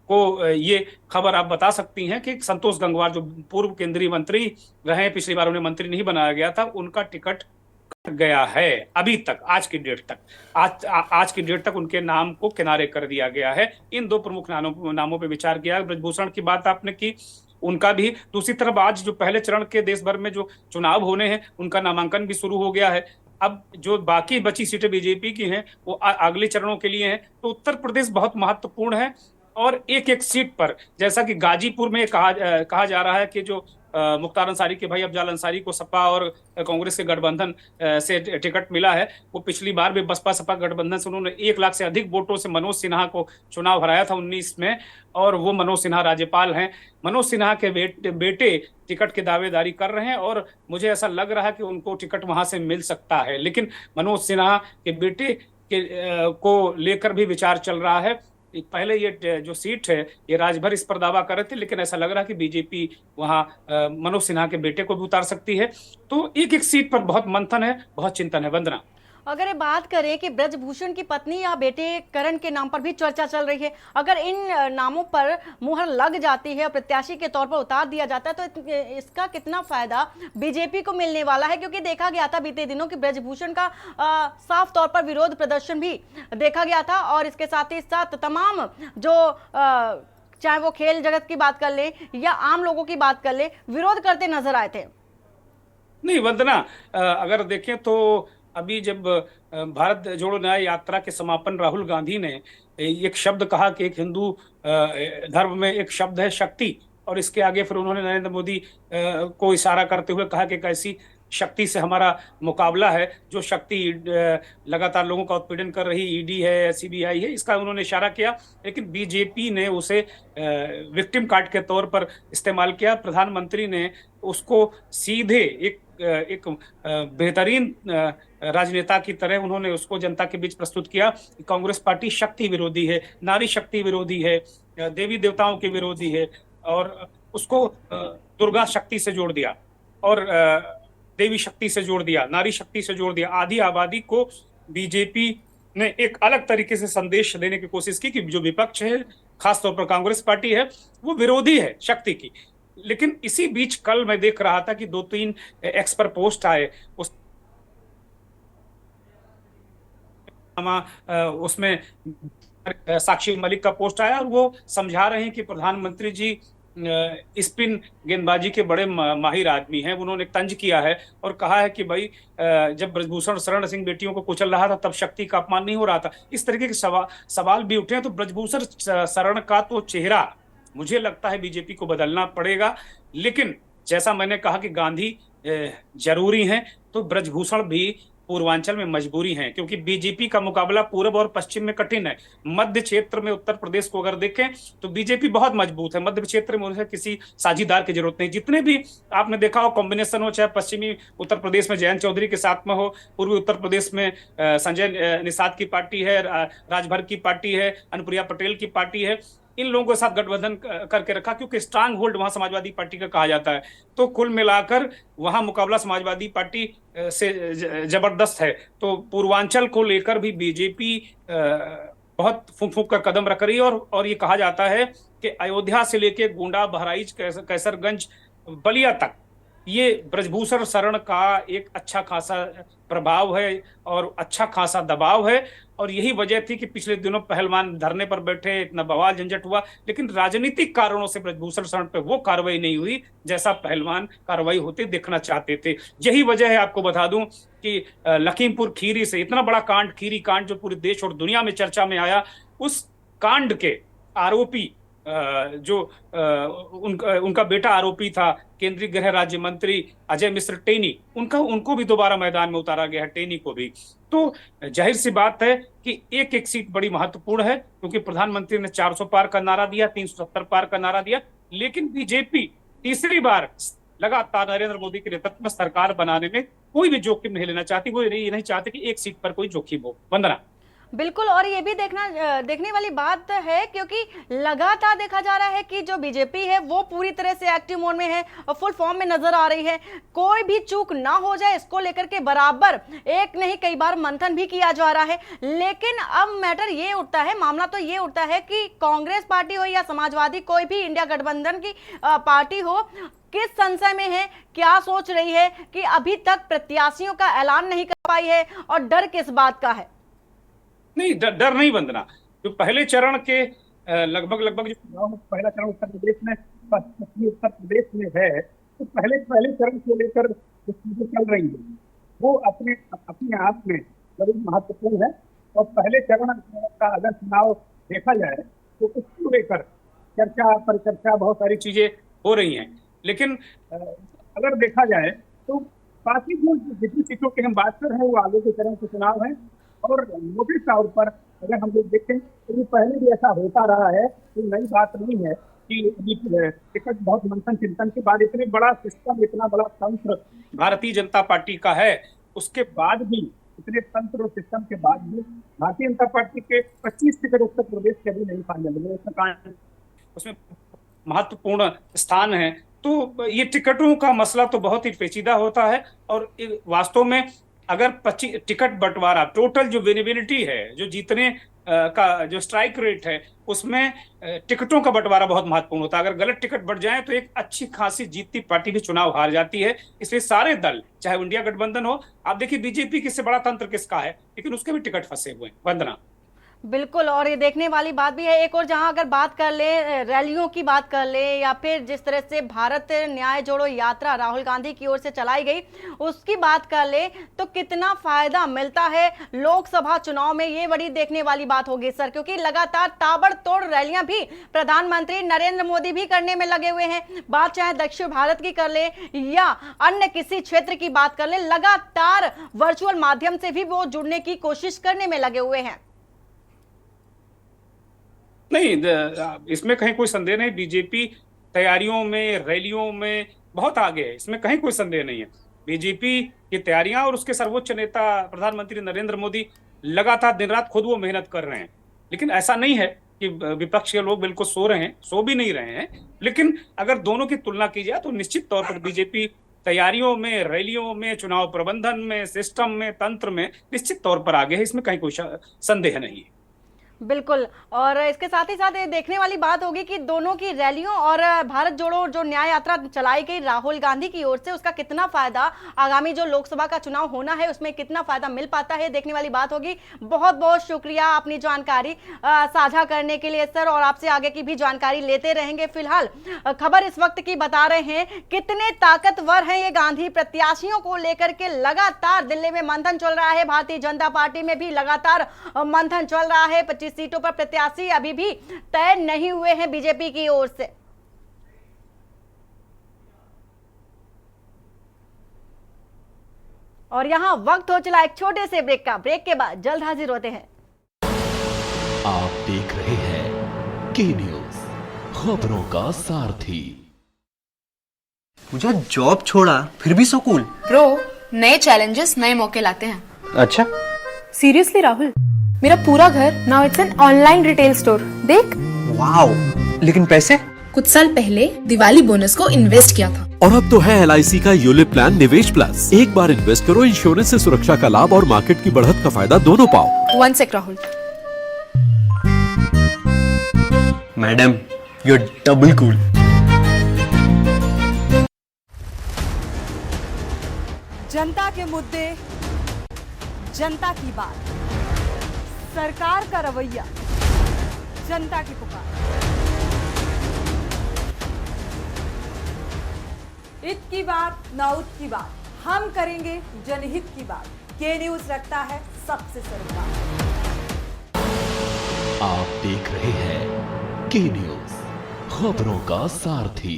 को ये खबर आप बता सकती हैं कि संतोष गंगवार जो पूर्व केंद्रीय मंत्री रहे, पिछली बार उन्हें मंत्री नहीं बनाया गया था, उनका टिकट गया है। अभी तक आज की डेट तक आज की डेट तक उनके नाम को किनारे कर दिया गया है। इन दो प्रमुख नामों पे विचार किया। ब्रजभूषण की बात आपने की, उनका भी। दूसरी तरफ आज जो पहले चरण के देश भर में जो चुनाव होने हैं, उनका नामांकन भी शुरू हो गया है। अब जो बाकी बची सीटें बीजेपी की हैं वो अगले चरणों के लिए हैं। तो उत्तर प्रदेश बहुत महत्वपूर्ण है, और एक एक सीट पर, जैसा कि गाजीपुर में कहा जा रहा है कि जो मुख्तार अंसारी के भाई अफजाल अंसारी को सपा और कांग्रेस के गठबंधन से टिकट मिला है। वो पिछली बार भी बसपा सपा गठबंधन से उन्होंने 1 लाख से अधिक वोटों से मनोज सिन्हा को चुनाव हराया था 19 में, और वो मनोज सिन्हा राज्यपाल हैं। मनोज सिन्हा के बेटे टिकट की दावेदारी कर रहे हैं, और मुझे ऐसा लग रहा है कि उनको टिकट वहां से मिल सकता है। लेकिन मनोज सिन्हा के बेटे को लेकर भी विचार चल रहा है। पहले ये जो सीट है, ये राजभर इस पर दावा कर रहे थे, लेकिन ऐसा लग रहा है कि बीजेपी वहां मनोज सिन्हा के बेटे को भी उतार सकती है। तो एक एक सीट पर बहुत मंथन है, बहुत चिंतन है। वंदना, अगर ये बात करें कि ब्रजभूषण की पत्नी या बेटे करण के नाम पर भी चर्चा चल रही है, अगर इन नामों पर मुहर लग जाती है और प्रत्याशी के तौर पर उतार दिया जाता है, तो इसका कितना फायदा बीजेपी को मिलने वाला है? क्योंकि देखा गया था बीते दिनों कि ब्रजभूषण का साफ तौर पर विरोध प्रदर्शन भी देखा गया था, और इसके साथ ही साथ तमाम जो चाहे वो खेल जगत की बात कर ले या आम लोगों की बात कर ले, विरोध करते नजर आए थे। नहीं वंदना, अगर देखें तो अभी जब भारत जोड़ो न्याय यात्रा के समापन राहुल गांधी ने एक शब्द कहा कि एक हिंदू धर्म में एक शब्द है शक्ति, और इसके आगे फिर उन्होंने नरेंद्र मोदी को इशारा करते हुए कहा कि कैसी शक्ति से हमारा मुकाबला है, जो शक्ति लगातार लोगों का उत्पीड़न कर रही ईडी है, सीबीआई है, इसका उन्होंने इशारा किया। लेकिन बीजेपी ने उसे विक्टिम कार्ड के तौर पर इस्तेमाल किया। प्रधानमंत्री ने उसको सीधे एक बेहतरीन राजनेता की तरह उन्होंने उसको जनता के बीच प्रस्तुत किया। कांग्रेस पार्टी शक्ति विरोधी है, नारी शक्ति विरोधी है, देवी देवताओं के विरोधी है, और उसको दुर्गा शक्ति से जोड़ दिया, और देवी शक्ति से जोड़ दिया, नारी शक्ति से जोड़ दिया। आधी आबादी को बीजेपी ने एक अलग तरीके से संदेश देने की कोशिश की कि जो विपक्ष है, खासतौर पर कांग्रेस पार्टी है, वो विरोधी है शक्ति की। लेकिन इसी बीच कल मैं देख रहा था कि 2-3 एक्स पर पोस्ट आए, उसमें साक्षी मलिक का पोस्ट आया, और वो समझा रहे हैं कि प्रधानमंत्री जी स्पिन गेंदबाजी के बड़े माहिर आदमी हैं। उन्होंने तंज किया है और कहा है कि भाई जब ब्रजभूषण शरण सिंह बेटियों को कुचल रहा था तब शक्ति का अपमान नहीं हो रहा था। इस तरीके के सवाल भी उठे हैं। तो ब्रजभूषण शरण का तो चेहरा मुझे लगता है बीजेपी को बदलना पड़ेगा। लेकिन जैसा मैंने कहा कि गांधी जरूरी हैं, तो ब्रजभूषण भी पूर्वांचल में मजबूरी है, क्योंकि बीजेपी का मुकाबला पूर्व और पश्चिम में कठिन है। मध्य क्षेत्र में उत्तर प्रदेश को अगर देखें तो बीजेपी बहुत मजबूत है। मध्य क्षेत्र में उन्हें किसी साझीदार की जरूरत नहीं। जितने भी आपने देखा हो कॉम्बिनेशन हो, चाहे पश्चिमी उत्तर प्रदेश में जयंत चौधरी के साथ में हो, पूर्वी उत्तर प्रदेश में संजय निषाद की पार्टी है, राजभर की पार्टी है, अनुप्रिया पटेल की पार्टी है, इन लोगों के साथ गठबंधन करके रखा, क्योंकि स्ट्रांग होल्ड वहां समाजवादी पार्टी का कहा जाता है। तो कुल मिलाकर वहां मुकाबला समाजवादी पार्टी से जबरदस्त है। तो पूर्वांचल को लेकर भी बीजेपी बहुत फूंक फूंक कर कदम रख रही है, और ये कहा जाता है कि अयोध्या से लेके गोंडा, बहराइच, कैसरगंज, बलिया तक ये ब्रजभूषण शरण का एक अच्छा खासा प्रभाव है और अच्छा खासा दबाव है। और यही वजह थी कि पिछले दिनों पहलवान धरने पर बैठे, इतना बवाल झंझट हुआ, लेकिन राजनीतिक कारणों से ब्रजभूषण शरण पे वो कार्रवाई नहीं हुई जैसा पहलवान कार्रवाई होते देखना चाहते थे। यही वजह है, आपको बता दूं कि लखीमपुर खीरी से इतना बड़ा कांड, खीरी कांड, जो पूरे देश और दुनिया में चर्चा में आया, उस कांड के आरोपी जो उनका बेटा आरोपी था, केंद्रीय गृह राज्य मंत्री अजय मिश्र टेनी, उनको भी दोबारा मैदान में उतारा गया है, टेनी को भी। तो जाहिर सी बात है कि एक एक सीट बड़ी महत्वपूर्ण है, क्योंकि प्रधानमंत्री ने 400 पार का नारा दिया, 370 पार का नारा दिया, लेकिन बीजेपी तीसरी बार लगातार नरेंद्र मोदी के नेतृत्व में सरकार बनाने में कोई भी जोखिम नहीं लेना चाहती। वो ये नहीं चाहते कि एक सीट पर कोई जोखिम हो। वंदना। बिल्कुल, और ये भी देखने वाली बात है, क्योंकि लगातार देखा जा रहा है कि जो बीजेपी है वो पूरी तरह से एक्टिव मोड में है और फुल फॉर्म में नजर आ रही है। कोई भी चूक ना हो जाए इसको लेकर के बराबर एक नहीं कई बार मंथन भी किया जा रहा है। लेकिन अब मैटर ये उठता है, मामला तो ये उठता है कि कांग्रेस पार्टी हो या समाजवादी, कोई भी इंडिया गठबंधन की पार्टी हो, किस संशय में है, क्या सोच रही है कि अभी तक प्रत्याशियों का ऐलान नहीं कर पाई है, और डर किस बात का है? नहीं, डर नहीं बंदना। जो पहले चरण के लगभग जो चुनाव में पहला चरण उत्तर प्रदेश में, पश्चिमी उत्तर प्रदेश में है, तो पहले चरण को लेकर जो चीजें चल रही है वो अपने आप में बड़ी महत्वपूर्ण है। और पहले चरण का अगर चुनाव देखा जाए तो उसको लेकर चर्चा परिचर्चा बहुत सारी चीजें हो रही हैं। लेकिन अगर देखा जाए तो बाकी जो जितनी सीटों की हम बात कर रहे हैं वो आगे के चरण के चुनाव हैं। और मोटे तौर पर अगर हम लोग देखें तो ये पहले भी ऐसा होता रहा है, तो नई बात नहीं है कि टिकट बहुत मंथन चिंतन के बाद इतने बड़ा सिस्टम, इतना बड़ा तंत्र भारतीय जनता पार्टी का है, उसके बाद भी, इतने तंत्र और सिस्टम के बाद भी भारतीय जनता पार्टी के 25 टिकट उत्तर प्रदेश के अभी नहीं फाइनल हुए, उसमें महत्वपूर्ण स्थान है। तो ये टिकटों का मसला तो बहुत ही पेचीदा होता है। और वास्तव में अगर 25 टिकट बंटवारा, टोटल जो विनेबिलिटी है, जो जीतने का जो स्ट्राइक रेट है, उसमें टिकटों का बंटवारा बहुत महत्वपूर्ण होता है। अगर गलत टिकट बढ़ जाए तो एक अच्छी खासी जीतती पार्टी भी चुनाव हार जाती है। इसलिए सारे दल, चाहे इंडिया गठबंधन हो, आप देखिए बीजेपी किससे बड़ा तंत्र किसका है, लेकिन उसके भी टिकट फंसे हुए हैं। वंदना। बिल्कुल, और ये देखने वाली बात भी है। एक और जहां अगर बात कर ले, रैलियों की बात कर ले, या फिर जिस तरह से भारत न्याय जोड़ो यात्रा राहुल गांधी की ओर से चलाई गई उसकी बात कर ले, तो कितना फायदा मिलता है लोकसभा चुनाव में, ये बड़ी देखने वाली बात होगी सर। क्योंकि लगातार ताबड़तोड़ रैलियां भी प्रधानमंत्री नरेंद्र मोदी भी करने में लगे हुए हैं। बात चाहे दक्षिण भारत की कर ले या अन्य किसी क्षेत्र की बात कर ले, लगातार वर्चुअल माध्यम से भी वो जुड़ने की कोशिश करने में लगे हुए हैं। नहीं, इसमें कहीं कोई संदेह नहीं। बीजेपी तैयारियों में, रैलियों में बहुत आगे है, इसमें कहीं कोई संदेह नहीं है। बीजेपी की तैयारियां और उसके सर्वोच्च नेता प्रधानमंत्री नरेंद्र मोदी लगातार दिन रात खुद वो मेहनत कर रहे हैं। लेकिन ऐसा नहीं है कि विपक्ष के लोग बिल्कुल सो रहे हैं, सो भी नहीं रहे हैं। लेकिन अगर दोनों की तुलना की जाए तो निश्चित तौर पर बीजेपी तैयारियों में, रैलियों में, चुनाव प्रबंधन में, सिस्टम में, तंत्र में निश्चित तौर पर आगे है, इसमें कहीं कोई संदेह नहीं है। बिल्कुल, और इसके साथ ही साथ ये देखने वाली बात होगी कि दोनों की रैलियों और भारत जोड़ो जो न्याय यात्रा चलाई गई राहुल गांधी की ओर से, उसका कितना फायदा आगामी जो लोकसभा का चुनाव होना है उसमें कितना फायदा मिल पाता है, देखने वाली बात होगी। बहुत बहुत शुक्रिया अपनी जानकारी साझा करने के लिए सर, और आपसे आगे की भी जानकारी लेते रहेंगे। फिलहाल खबर इस वक्त की बता रहे हैं कितने ताकतवर हैं ये गांधी प्रत्याशियों को लेकर के लगातार दिल्ली में मंथन चल रहा है। भारतीय जनता पार्टी में भी लगातार मंथन चल रहा है। 25 सीटों पर प्रत्याशी अभी भी तय नहीं हुए हैं बीजेपी की ओर से। और यहां वक्त हो चला एक छोटे से ब्रेक का। ब्रेक के बाद जल्द हाजिर होते हैं। आप देख रहे हैं के न्यूज, खबरों का सारथी। मुझे जॉब छोड़ा फिर भी सो कूल। ब्रो, नए चैलेंजेस नए मौके लाते हैं। अच्छा, सीरियसली राहुल, मेरा पूरा घर now it's an online retail store. देख, वाओ, लेकिन पैसे? कुछ साल पहले दिवाली बोनस को इन्वेस्ट किया था। और अब तो है LIC का यूलिप प्लान निवेश प्लस। एक बार इन्वेस्ट करो, इंश्योरेंस से सुरक्षा का लाभ और मार्केट की बढ़त का फायदा दोनों पाओ। 1 sec Rahul. Madam, you are double cool. जनता के मुद्दे, जनता की बात, सरकार का रवैया, जनता की पुकार। इत की बात ना उत की बात, हम करेंगे जनहित की बात। के न्यूज रखता है सबसे सरोकार। आप देख रहे हैं के न्यूज, खबरों का सारथी।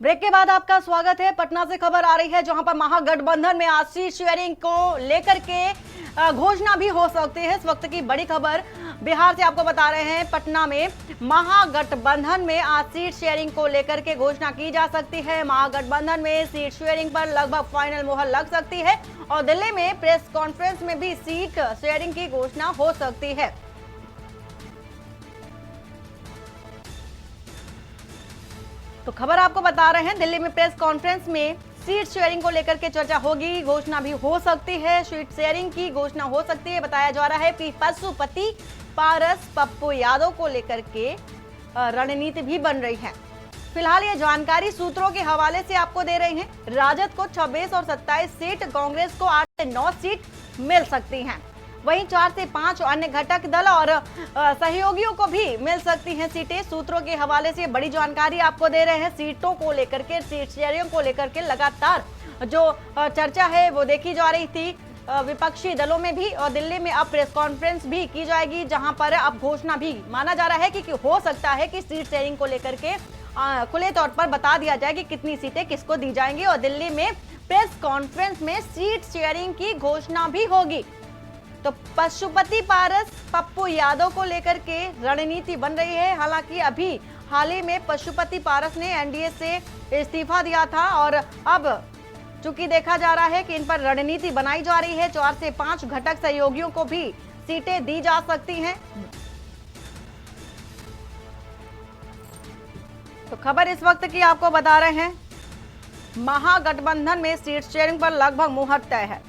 ब्रेक के बाद आपका स्वागत है। पटना से खबर आ रही है जहां पर महागठबंधन में आज सीट शेयरिंग को लेकर के घोषणा भी हो सकती है। इस वक्त की बड़ी खबर बिहार से आपको बता रहे हैं, पटना में महागठबंधन में आज सीट शेयरिंग को लेकर के घोषणा की जा सकती है। महागठबंधन में सीट शेयरिंग पर लगभग फाइनल मुहर लग सकती है और दिल्ली में प्रेस कॉन्फ्रेंस में भी सीट शेयरिंग की घोषणा हो सकती है। तो खबर आपको बता रहे हैं, दिल्ली में प्रेस कॉन्फ्रेंस में सीट शेयरिंग को लेकर के चर्चा होगी, घोषणा भी हो सकती है। सीट शेयरिंग की घोषणा हो सकती है। बताया जा रहा है कि पशुपति पारस पप्पू यादव को लेकर के रणनीति भी बन रही है। फिलहाल ये जानकारी सूत्रों के हवाले से आपको दे रहे हैं। राजद को 26 और 27 सीट, कांग्रेस को 8 से 9 सीट मिल सकती हैं। वहीं 4 से 5 अन्य घटक दल और सहयोगियों को भी मिल सकती हैं सीटें। सूत्रों के हवाले से बड़ी जानकारी आपको दे रहे हैं। सीटों को लेकर के, सीट शेयरिंग को लेकर के लगातार जो चर्चा है वो देखी जा रही थी विपक्षी दलों में भी, और दिल्ली में अब प्रेस कॉन्फ्रेंस भी की जाएगी, जहां पर अब घोषणा भी माना जा रहा है कि हो सकता है कि सीट शेयरिंग को लेकर के खुले तौर पर बता दिया जाए कि कितनी सीटें किसको दी जाएंगी और दिल्ली में प्रेस कॉन्फ्रेंस में सीट शेयरिंग की घोषणा भी होगी। तो पशुपति पारस पप्पू यादव को लेकर के रणनीति बन रही है। हालांकि अभी हाल ही में पशुपति पारस ने एनडीए से इस्तीफा दिया था और अब चूंकि देखा जा रहा है कि इन पर रणनीति बनाई जा रही है। 4 से 5 घटक सहयोगियों को भी सीटें दी जा सकती हैं। तो खबर इस वक्त की आपको बता रहे हैं, महागठबंधन में सीट शेयरिंग पर लगभग मुहर तय है।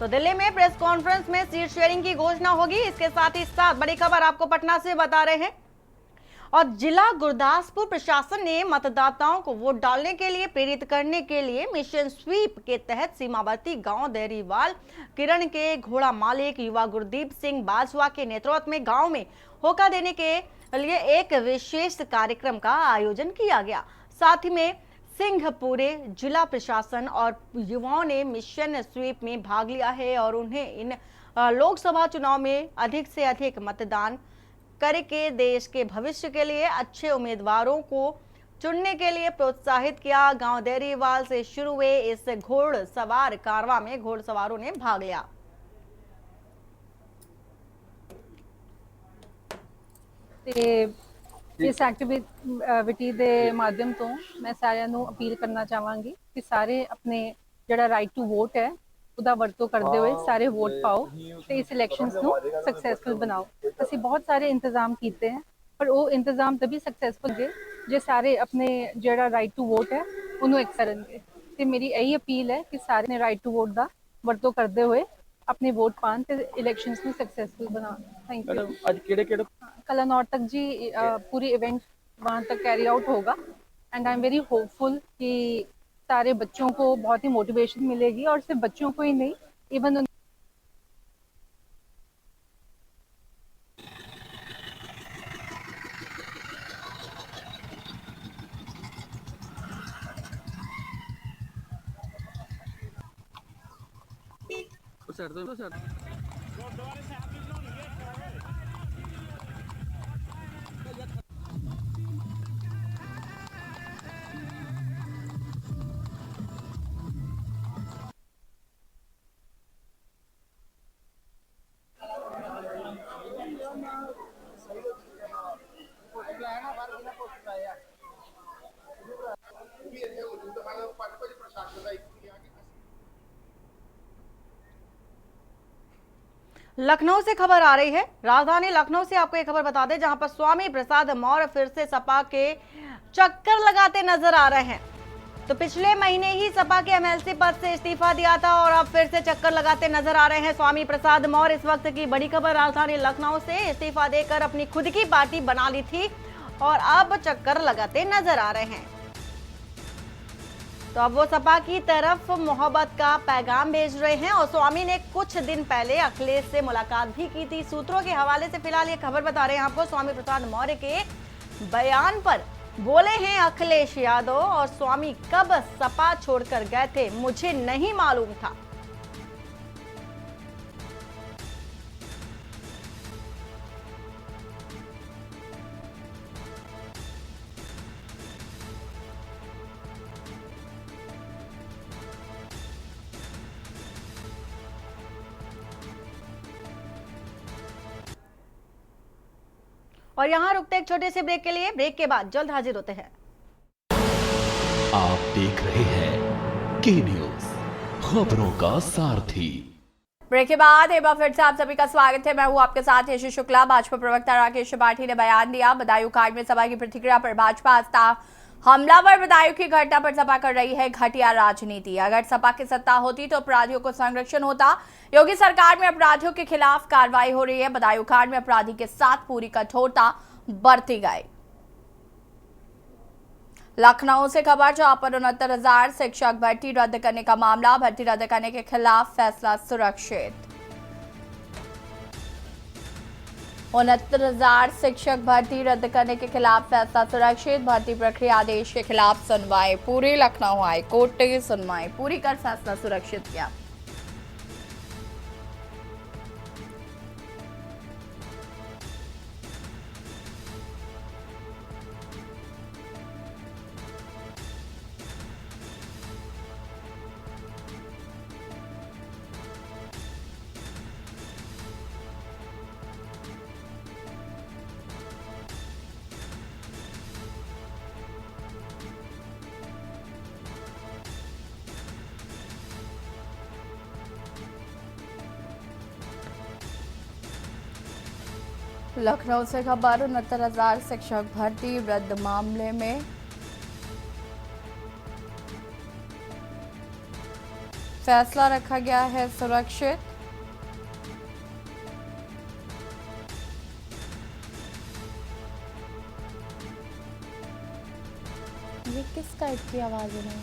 तो दिल्ली में प्रेस कॉन्फ्रेंस में सीट शेयरिंग की घोषणा होगी। इसके साथ ही साथ बड़ी खबर आपको पटना से बता रहे हैं, और जिला गुरदासपुर प्रशासन ने मतदाताओं को वोट डालने के लिए प्रेरित करने के लिए मिशन स्वीप के तहत सीमावर्ती गांव देरीवाल किरण के घोड़ा मालिक युवा गुरदीप सिंह बाजवा के नेतृत्व में गांव में होका देने के लिए एक विशेष कार्यक्रम का आयोजन किया गया। साथ ही में सिंहपुरे जिला प्रशासन और युवाओं ने मिशन स्वीप में भाग लिया है और उन्हें इन लोकसभा चुनाव में अधिक से अधिक मतदान करके देश के भविष्य के लिए अच्छे उम्मीदवारों को चुनने के लिए प्रोत्साहित किया। गांव देरीवाल से शुरू हुए इस घोड़सवार कारवां में घोड़सवारों ने भाग लिया। इस एक्टिविटी ਦੇ ਮਾਧਿਅਮ ਤੋਂ ਮੈਂ ਸਾਰਿਆਂ ਨੂੰ ਅਪੀਲ ਕਰਨਾ ਚਾਹਾਂਗੀ ਕਿ ਸਾਰੇ ਆਪਣੇ ਜਿਹੜਾ ਰਾਈਟ ਟੂ ਵੋਟ ਹੈ ਉਹਦਾ ਵਰਤੋਂ ਕਰਦੇ ਹੋਏ ਸਾਰੇ ਵੋਟ ਪਾਓ ਤੇ ਇਸ ਇਲੈਕਸ਼ਨਸ ਨੂੰ ਸਕਸੈਸਫੁਲ ਬਣਾਓ। ਅਸੀਂ ਬਹੁਤ ਸਾਰੇ ਇੰਤਜ਼ਾਮ ਕੀਤੇ हैं ਪਰ ਉਹ ਇੰਤਜ਼ਾਮ ਤभी ਸਕਸੈਸਫੁਲ ਹੋਣਗੇ ਜੇ ਸਾਰੇ ਆਪਣੇ ਜਿਹੜਾ ਰਾਈਟ ਟੂ ਵੋਟ ਹੈ ਉਹਨੂੰ ਐਕਟ ਕਰਨਗੇ। ਤੇ ਮੇਰੀ ਇਹੀ ਅਪੀਲ ਹੈ ਕਿ ਸਾਰੇ ਨੇ ਰਾਈਟ ਟੂ ਵੋਟ ਦਾ ਵਰਤੋਂ ਕਰਦੇ ਹੋਏ अपने वोट पान ते इलेक्शंस में सक्सेसफुल बना। Thank you. आज केड़े कल 9 तक जी पूरी इवेंट वहाँ तक कैरी आउट होगा and I am very hopeful कि सारे बच्चों को बहुत ही मोटिवेशन मिलेगी और सिर्फ बच्चों को ही नहीं, इवन लखनऊ से खबर आ रही है। राजधानी लखनऊ से आपको एक खबर बता दें, जहां पर स्वामी प्रसाद मौर्य फिर से सपा के चक्कर लगाते नजर आ रहे हैं। तो पिछले महीने ही सपा के एमएलसी पद से इस्तीफा दिया था और अब फिर से चक्कर लगाते नजर आ रहे हैं स्वामी प्रसाद मौर्य। इस वक्त की बड़ी खबर, राजधानी लखनऊ से इस्तीफा देकर अपनी खुद की पार्टी बना ली थी और अब चक्कर लगाते नजर आ रहे हैं। तो अब वो सपा की तरफ मोहब्बत का पैगाम भेज रहे हैं और स्वामी ने कुछ दिन पहले अखिलेश से मुलाकात भी की थी। सूत्रों के हवाले से फिलहाल ये खबर बता रहे हैं आपको, स्वामी प्रसाद मौर्य के बयान पर बोले हैं अखिलेश यादव, और स्वामी कब सपा छोड़कर गए थे मुझे नहीं मालूम था। और यहाँ रुकते एक छोटे से ब्रेक के लिए। ब्रेक के बाद जल्द हाजिर होते हैं। आप देख रहे हैं के न्यूज, खबरों का सारथी। ब्रेक के बाद एक बार फिर से आप सभी का स्वागत है। मैं हूं आपके साथ यशु शुक्ला। भाजपा प्रवक्ता राकेश त्रिपाठी ने बयान दिया। बदायूं कांड में सपा की प्रतिक्रिया पर भाजपा आस्था हमलावर बदायूं की घटना पर सपा कर रही है घटिया राजनीति। अगर सपा की सत्ता होती तो अपराधियों को संरक्षण होता। योगी सरकार में अपराधियों के खिलाफ कार्रवाई हो रही है। बदायूं कांड में अपराधी के साथ पूरी कठोरता बरती गई। लखनऊ से खबर, जहां पर 69,000 शिक्षक भर्ती रद्द करने का मामला, भर्ती रद्द करने के खिलाफ फैसला सुरक्षित। 69,000 शिक्षक भर्ती रद्द करने के खिलाफ फैसला सुरक्षित। भर्ती प्रक्रिया आदेश के खिलाफ सुनवाई पूरी। लखनऊ हाई कोर्ट ने सुनवाई पूरी कर फैसला सुरक्षित किया। लखनऊ से खबर, 69,000 शिक्षक भर्ती रद्द मामले में फैसला रखा गया है सुरक्षित। ये किस टाइप की आवाज है?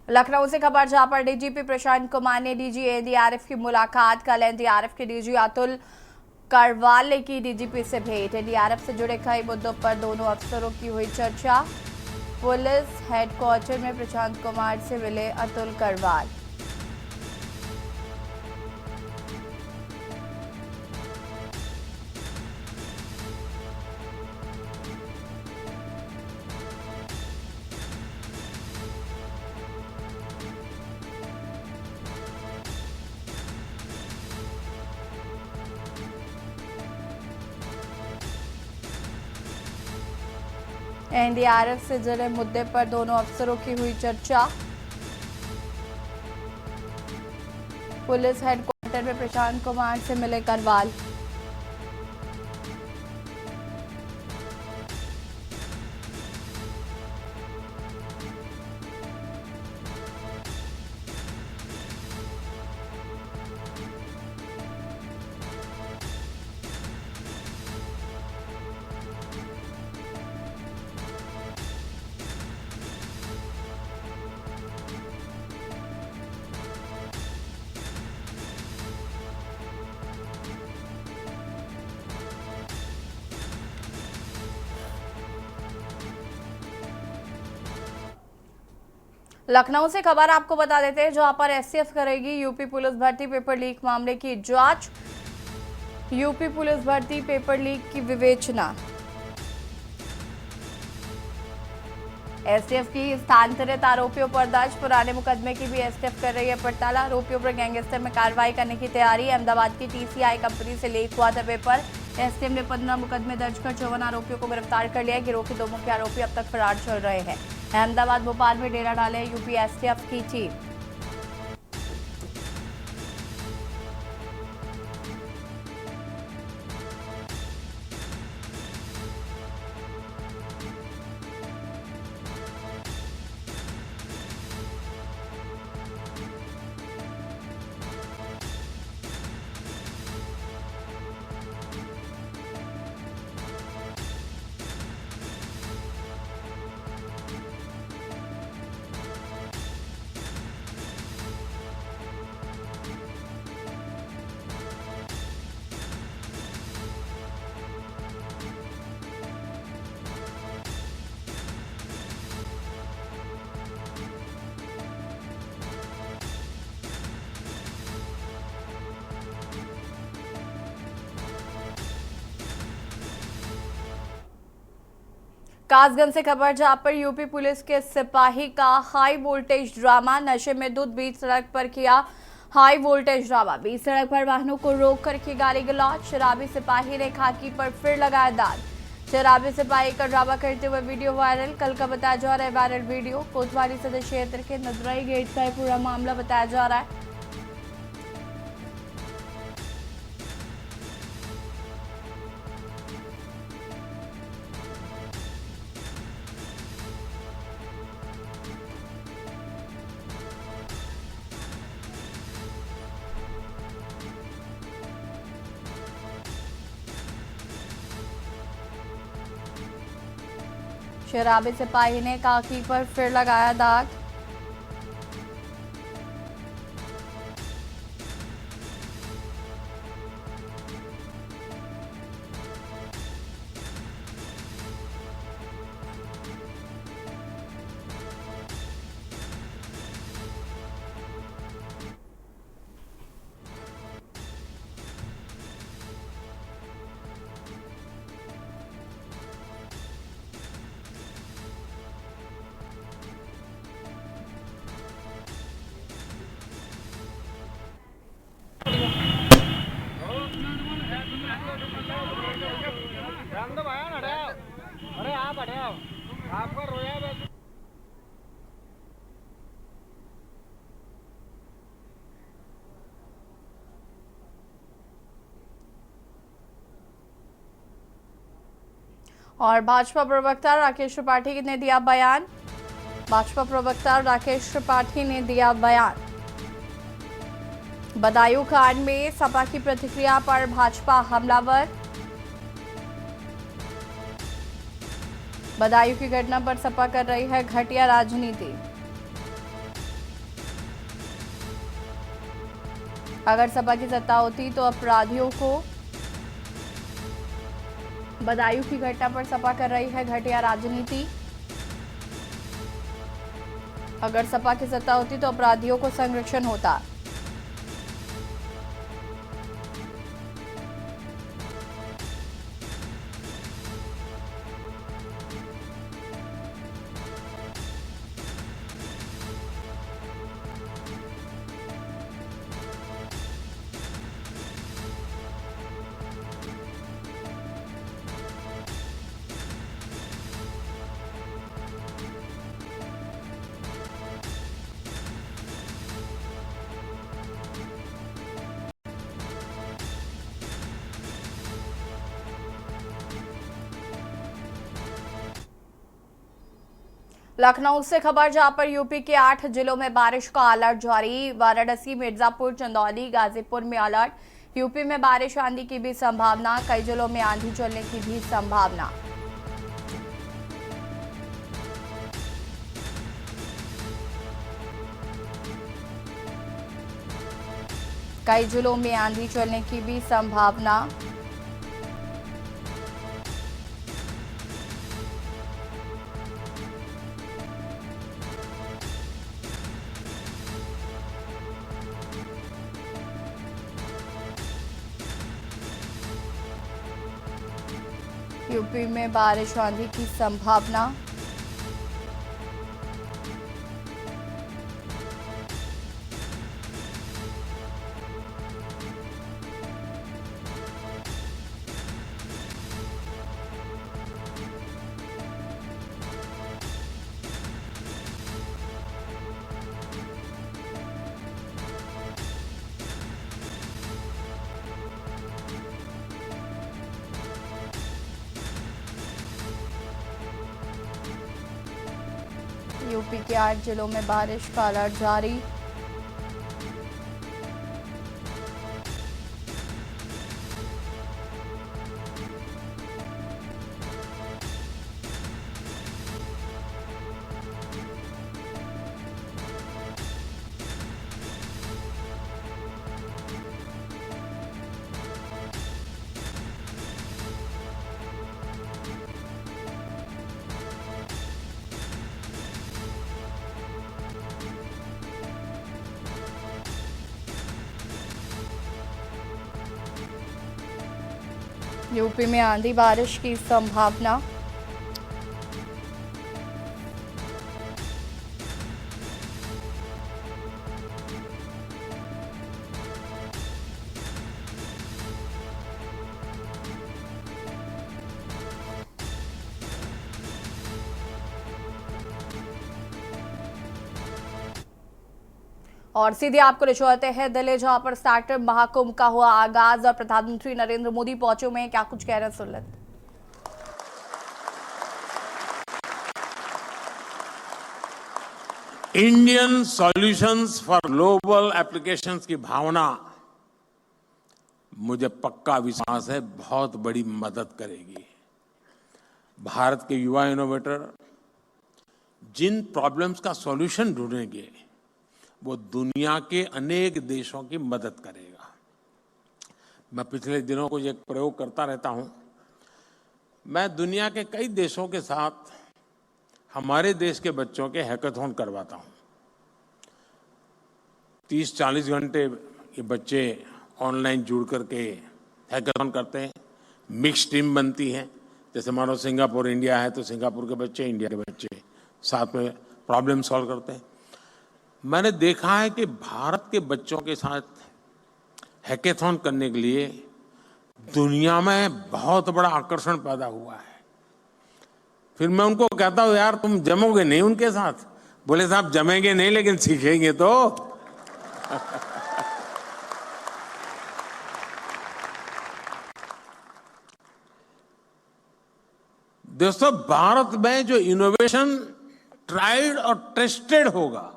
लखनऊ से खबर, जहां पर डीजीपी प्रशांत कुमार ने डीजी एनडीआरएफ की मुलाकात। कल एनडीआरएफ के डीजी अतुल करवाल ने की डीजीपी से भेंट। एनडीआरएफ से जुड़े कई मुद्दों पर दोनों अफसरों की हुई चर्चा। पुलिस हेडक्वार्टर में प्रशांत कुमार से मिले अतुल करवाल। एनडीआरएफ से जुड़े मुद्दे पर दोनों अफसरों की हुई चर्चा। पुलिस हेडक्वार्टर में प्रशांत कुमार से मिले करवाल। लखनऊ से खबर आपको बता देते हैं, जहां पर एसटीएफ करेगी यूपी पुलिस भर्ती पेपर लीक मामले की जांच। यूपी पुलिस भर्ती पेपर लीक की विवेचना। एसटीएफ की स्थानांतरित आरोपियों पर दर्ज पुराने मुकदमे की भी एसटीएफ कर रही है पड़ताल। आरोपियों पर गैंगस्टर में कार्रवाई करने की तैयारी। अहमदाबाद की टीसीआई कंपनी से लीक हुआ था पेपर। एसटीएफ ने 15 मुकदमे दर्ज कर 54 आरोपियों को गिरफ्तार कर लिया। गिरोह के 2 मुख्य आरोपी अब तक फरार चल रहे हैं। अहमदाबाद भोपाल में डेरा डाले यूपी एसटीएफ की टीम। कासगंज से खबर जहां पर यूपी पुलिस के सिपाही का हाई वोल्टेज ड्रामा, नशे में धुत बीच सड़क पर किया हाई वोल्टेज ड्रामा। बीच सड़क पर वाहनों को रोक कर की गाली गलौज, शराबी सिपाही ने खाकी पर फिर लगाया दाग। शराबी सिपाही का ड्रामा करते हुए वीडियो वायरल। कल का बताया जा रहा है वायरल वीडियो कोतवाली सदर क्षेत्र के नदराई गेट का पूरा मामला बताया जा रहा है। शराबी सिपाही ने खाकी पर फिर लगाया दाग। और भाजपा प्रवक्ता राकेश त्रिपाठी ने दिया बयान। भाजपा प्रवक्ता राकेश त्रिपाठी ने दिया बयान। बदायूं कांड में सपा की प्रतिक्रिया पर भाजपा हमलावर। बदायूं की घटना पर सपा कर रही है घटिया राजनीति। अगर सपा की सत्ता होती तो अपराधियों को बदायूं की घटना पर सपा कर रही है घटिया राजनीति। अगर सपा की सत्ता होती तो अपराधियों को संरक्षण होता। लखनऊ से खबर जहां पर यूपी के 8 जिलों में बारिश का अलर्ट जारी। वाराणसी, मिर्जापुर, चंदौली, गाजीपुर में अलर्ट। यूपी में बारिश आंधी की भी संभावना। कई जिलों में आंधी चलने की भी संभावना। कई जिलों में आंधी चलने की भी संभावना। यूपी में बारिश आंधी की संभावना। यूपी के 8 जिलों में बारिश का अलर्ट जारी। यूपी में आंधी बारिश की संभावना। और सीधे आपको ले चलते हैं दिल्ली, जहां पर स्टार्टअप महाकुंभ का हुआ आगाज और प्रधानमंत्री नरेंद्र मोदी पहुंचे हुए हैं। क्या कुछ कह रहे हैं, सुन लेते। Indian solutions for global applications की भावना मुझे पक्का विश्वास है बहुत बड़ी मदद करेगी। भारत के युवा इनोवेटर जिन प्रॉब्लम्स का सॉल्यूशन ढूंढेंगे वो दुनिया के अनेक देशों की मदद करेगा। मैं पिछले दिनों को एक प्रयोग करता रहता हूं। मैं दुनिया के कई देशों के साथ हमारे देश के बच्चों के हैकाथॉन करवाता हूं। 30-40 घंटे ये बच्चे ऑनलाइन जुड़ करके हैकाथॉन करते हैं। मिक्स टीम बनती है, जैसे मानो सिंगापुर इंडिया है तो सिंगापुर के बच्चे इंडिया के बच्चे साथ में प्रॉब्लम सॉल्व करते हैं। मैंने देखा है कि भारत के बच्चों के साथ हैकाथॉन करने के लिए दुनिया में बहुत बड़ा आकर्षण पैदा हुआ है। फिर मैं उनको कहता हूं, यार तुम जमोगे नहीं उनके साथ? बोले साहब जमेंगे नहीं लेकिन सीखेंगे तो। दोस्तों, भारत में जो इनोवेशन ट्राइड और टेस्टेड होगा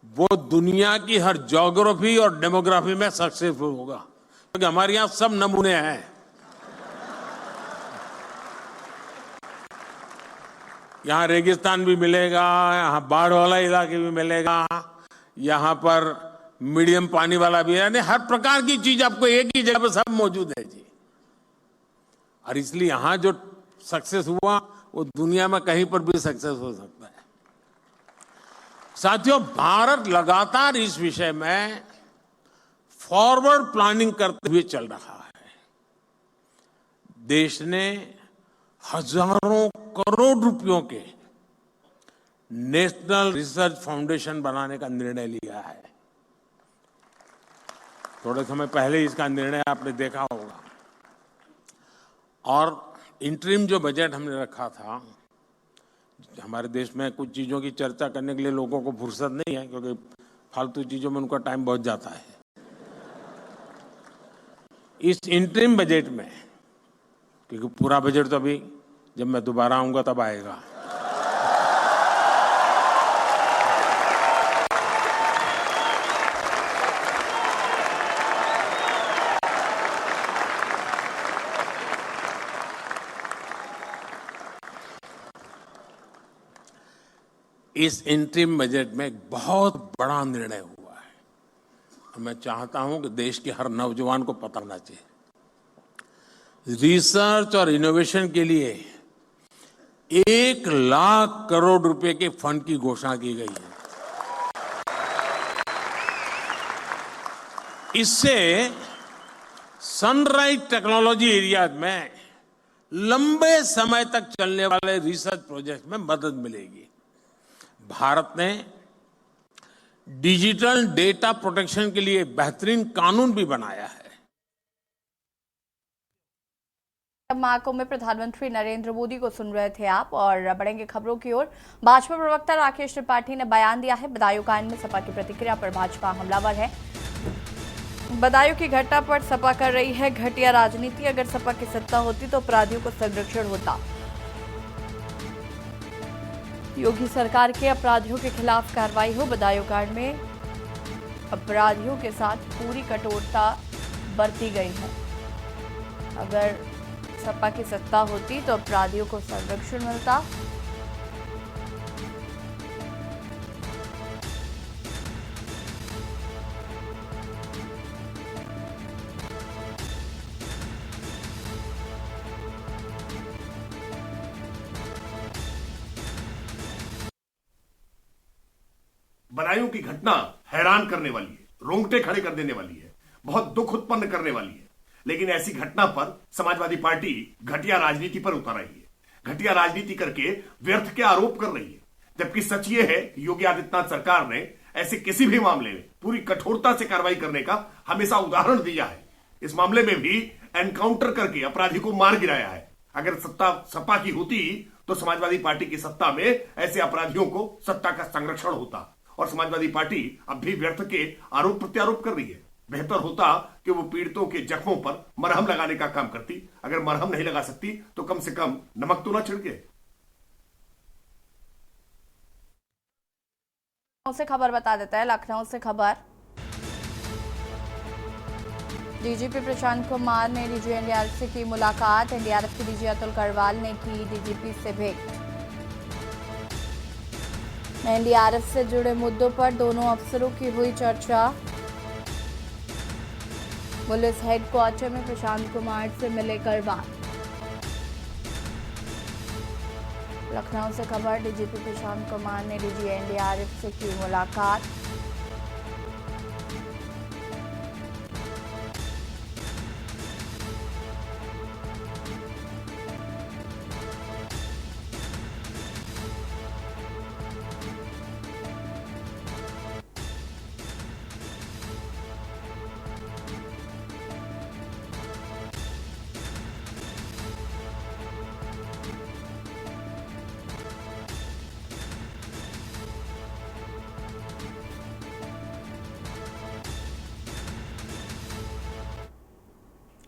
वो दुनिया की हर ज्योग्राफी और डेमोग्राफी में सक्सेसफुल होगा, क्योंकि हमारे यहां सब नमूने हैं। यहां रेगिस्तान भी मिलेगा, यहां बाढ़ वाला इलाके भी मिलेगा, यहां पर मीडियम पानी वाला भी है, यानी हर प्रकार की चीज आपको एक ही जगह पर सब मौजूद है जी। और इसलिए यहां जो सक्सेस हुआ वो दुनिया में कहीं पर भी सक्सेस हो सकता है। साथियों, भारत लगातार इस विषय में फॉरवर्ड प्लानिंग करते हुए चल रहा है। देश ने हजारों करोड़ रुपयों के नेशनल रिसर्च फाउंडेशन बनाने का निर्णय लिया है। थोड़े समय पहले इसका निर्णय आपने देखा होगा। और इंटरिम जो बजट हमने रखा था, हमारे देश में कुछ चीजों की चर्चा करने के लिए लोगों को फुर्सत नहीं है, क्योंकि फालतू चीजों में उनका टाइम बहुत जाता है। इस इंटरिम बजट में, क्योंकि पूरा बजट तो अभी जब मैं दोबारा आऊंगा तब आएगा, इस इंटरिम बजट में एक बहुत बड़ा निर्णय हुआ है। और मैं चाहता हूं कि देश के हर नौजवान को पता होना चाहिए। रिसर्च और इनोवेशन के लिए 1 लाख करोड़ रुपए के फंड की घोषणा की गई है। इससे सनराइज टेक्नोलॉजी एरिया में लंबे समय तक चलने वाले रिसर्च प्रोजेक्ट में मदद मिलेगी। भारत ने डिजिटल डेटा प्रोटेक्शन के लिए बेहतरीन कानून भी बनाया है। महाकुंभ में प्रधानमंत्री नरेंद्र मोदी को सुन रहे थे आप, और बढ़ेंगे खबरों की ओर। भाजपा प्रवक्ता राकेश त्रिपाठी ने बयान दिया है। बदायूं कांड में सपा की प्रतिक्रिया पर भाजपा हमलावर है। बदायूं की घटना पर सपा कर रही है घटिया राजनीति। अगर सपा की सत्ता होती तो अपराधियों को संरक्षण होता। योगी सरकार के अपराधियों के खिलाफ कार्रवाई हो। बदायूं कांड में अपराधियों के साथ पूरी कठोरता बरती गई है। अगर सपा की सत्ता होती तो अपराधियों को संरक्षण मिलता। बदायूं की घटना हैरान करने वाली है, रोंगटे खड़े कर देने वाली है, बहुत दुख उत्पन्न करने वाली है। लेकिन ऐसी घटना पर समाजवादी पार्टी घटिया राजनीति पर उतर रही है, घटिया राजनीति करके व्यर्थ के आरोप कर रही है। जबकि सच ये है कि योगी आदित्यनाथ सरकार ने ऐसे किसी भी मामले में पूरी कठोरता से कार्रवाई करने का हमेशा उदाहरण दिया है। इस मामले में भी एनकाउंटर करके अपराधी को मार गिराया है। अगर सत्ता सपा की होती तो समाजवादी पार्टी की सत्ता में ऐसे अपराधियों को सत्ता का संरक्षण होता और समाजवादी पार्टी अब भी व्यर्थ के आरोप प्रत्यारोप कर रही है। बेहतर होता कि वो पीड़ितों के जख्मों पर मरहम लगाने का काम करती। अगर मरहम नहीं लगा सकती तो कम से कम नमक तो ना छिड़के। से खबर बता देता है, लखनऊ से खबर। डीजीपी प्रशांत कुमार ने डीजी एनडीआरएफ से की मुलाकात। एनडीआरएफ के डीजी अतुल करवाल ने की डीजीपी से भेंट। एनडीआरएफ से जुड़े मुद्दों पर दोनों अफसरों की हुई चर्चा। पुलिस हेडक्वार्टर में प्रशांत कुमार से मिले करवाल। लखनऊ से खबर, डीजीपी प्रशांत कुमार ने डीजी एनडीआरएफ से की मुलाकात।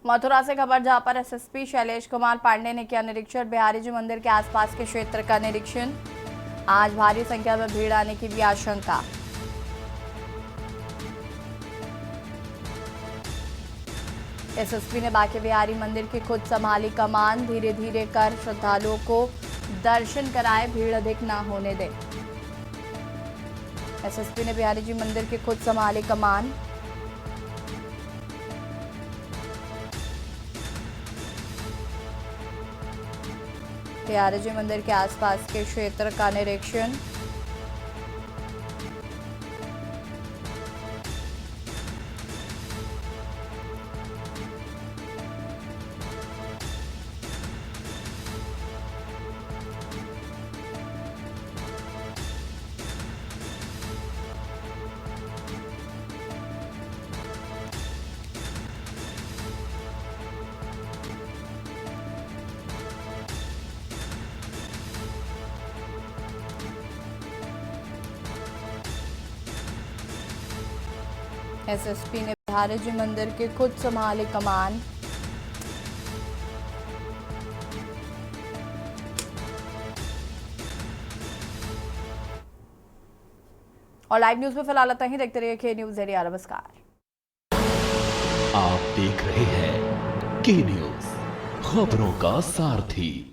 मथुरा से खबर, जहां पर एसएसपी शैलेश कुमार पांडे ने किया निरीक्षण। बिहारी जी मंदिर के आसपास के क्षेत्र का निरीक्षण। आज भारी संख्या में भीड़ आने की भी आशंका। एसएसपी ने बांके बिहारी मंदिर की खुद संभाली कमान। धीरे धीरे कर श्रद्धालुओं को दर्शन कराए, भीड़ अधिक न होने दें। एसएसपी ने बिहारी जी मंदिर की खुद संभाली कमान। बिहारी जी मंदिर के आसपास के क्षेत्र का निरीक्षण। एसएसपी ने बिहारी जी मंदिर की खुद संभाली कमान। और लाइव न्यूज में फिलहाल आता ही, देखते रहिए के न्यूज एरिया। नमस्कार। आप देख रहे हैं के न्यूज, खबरों का सारथी।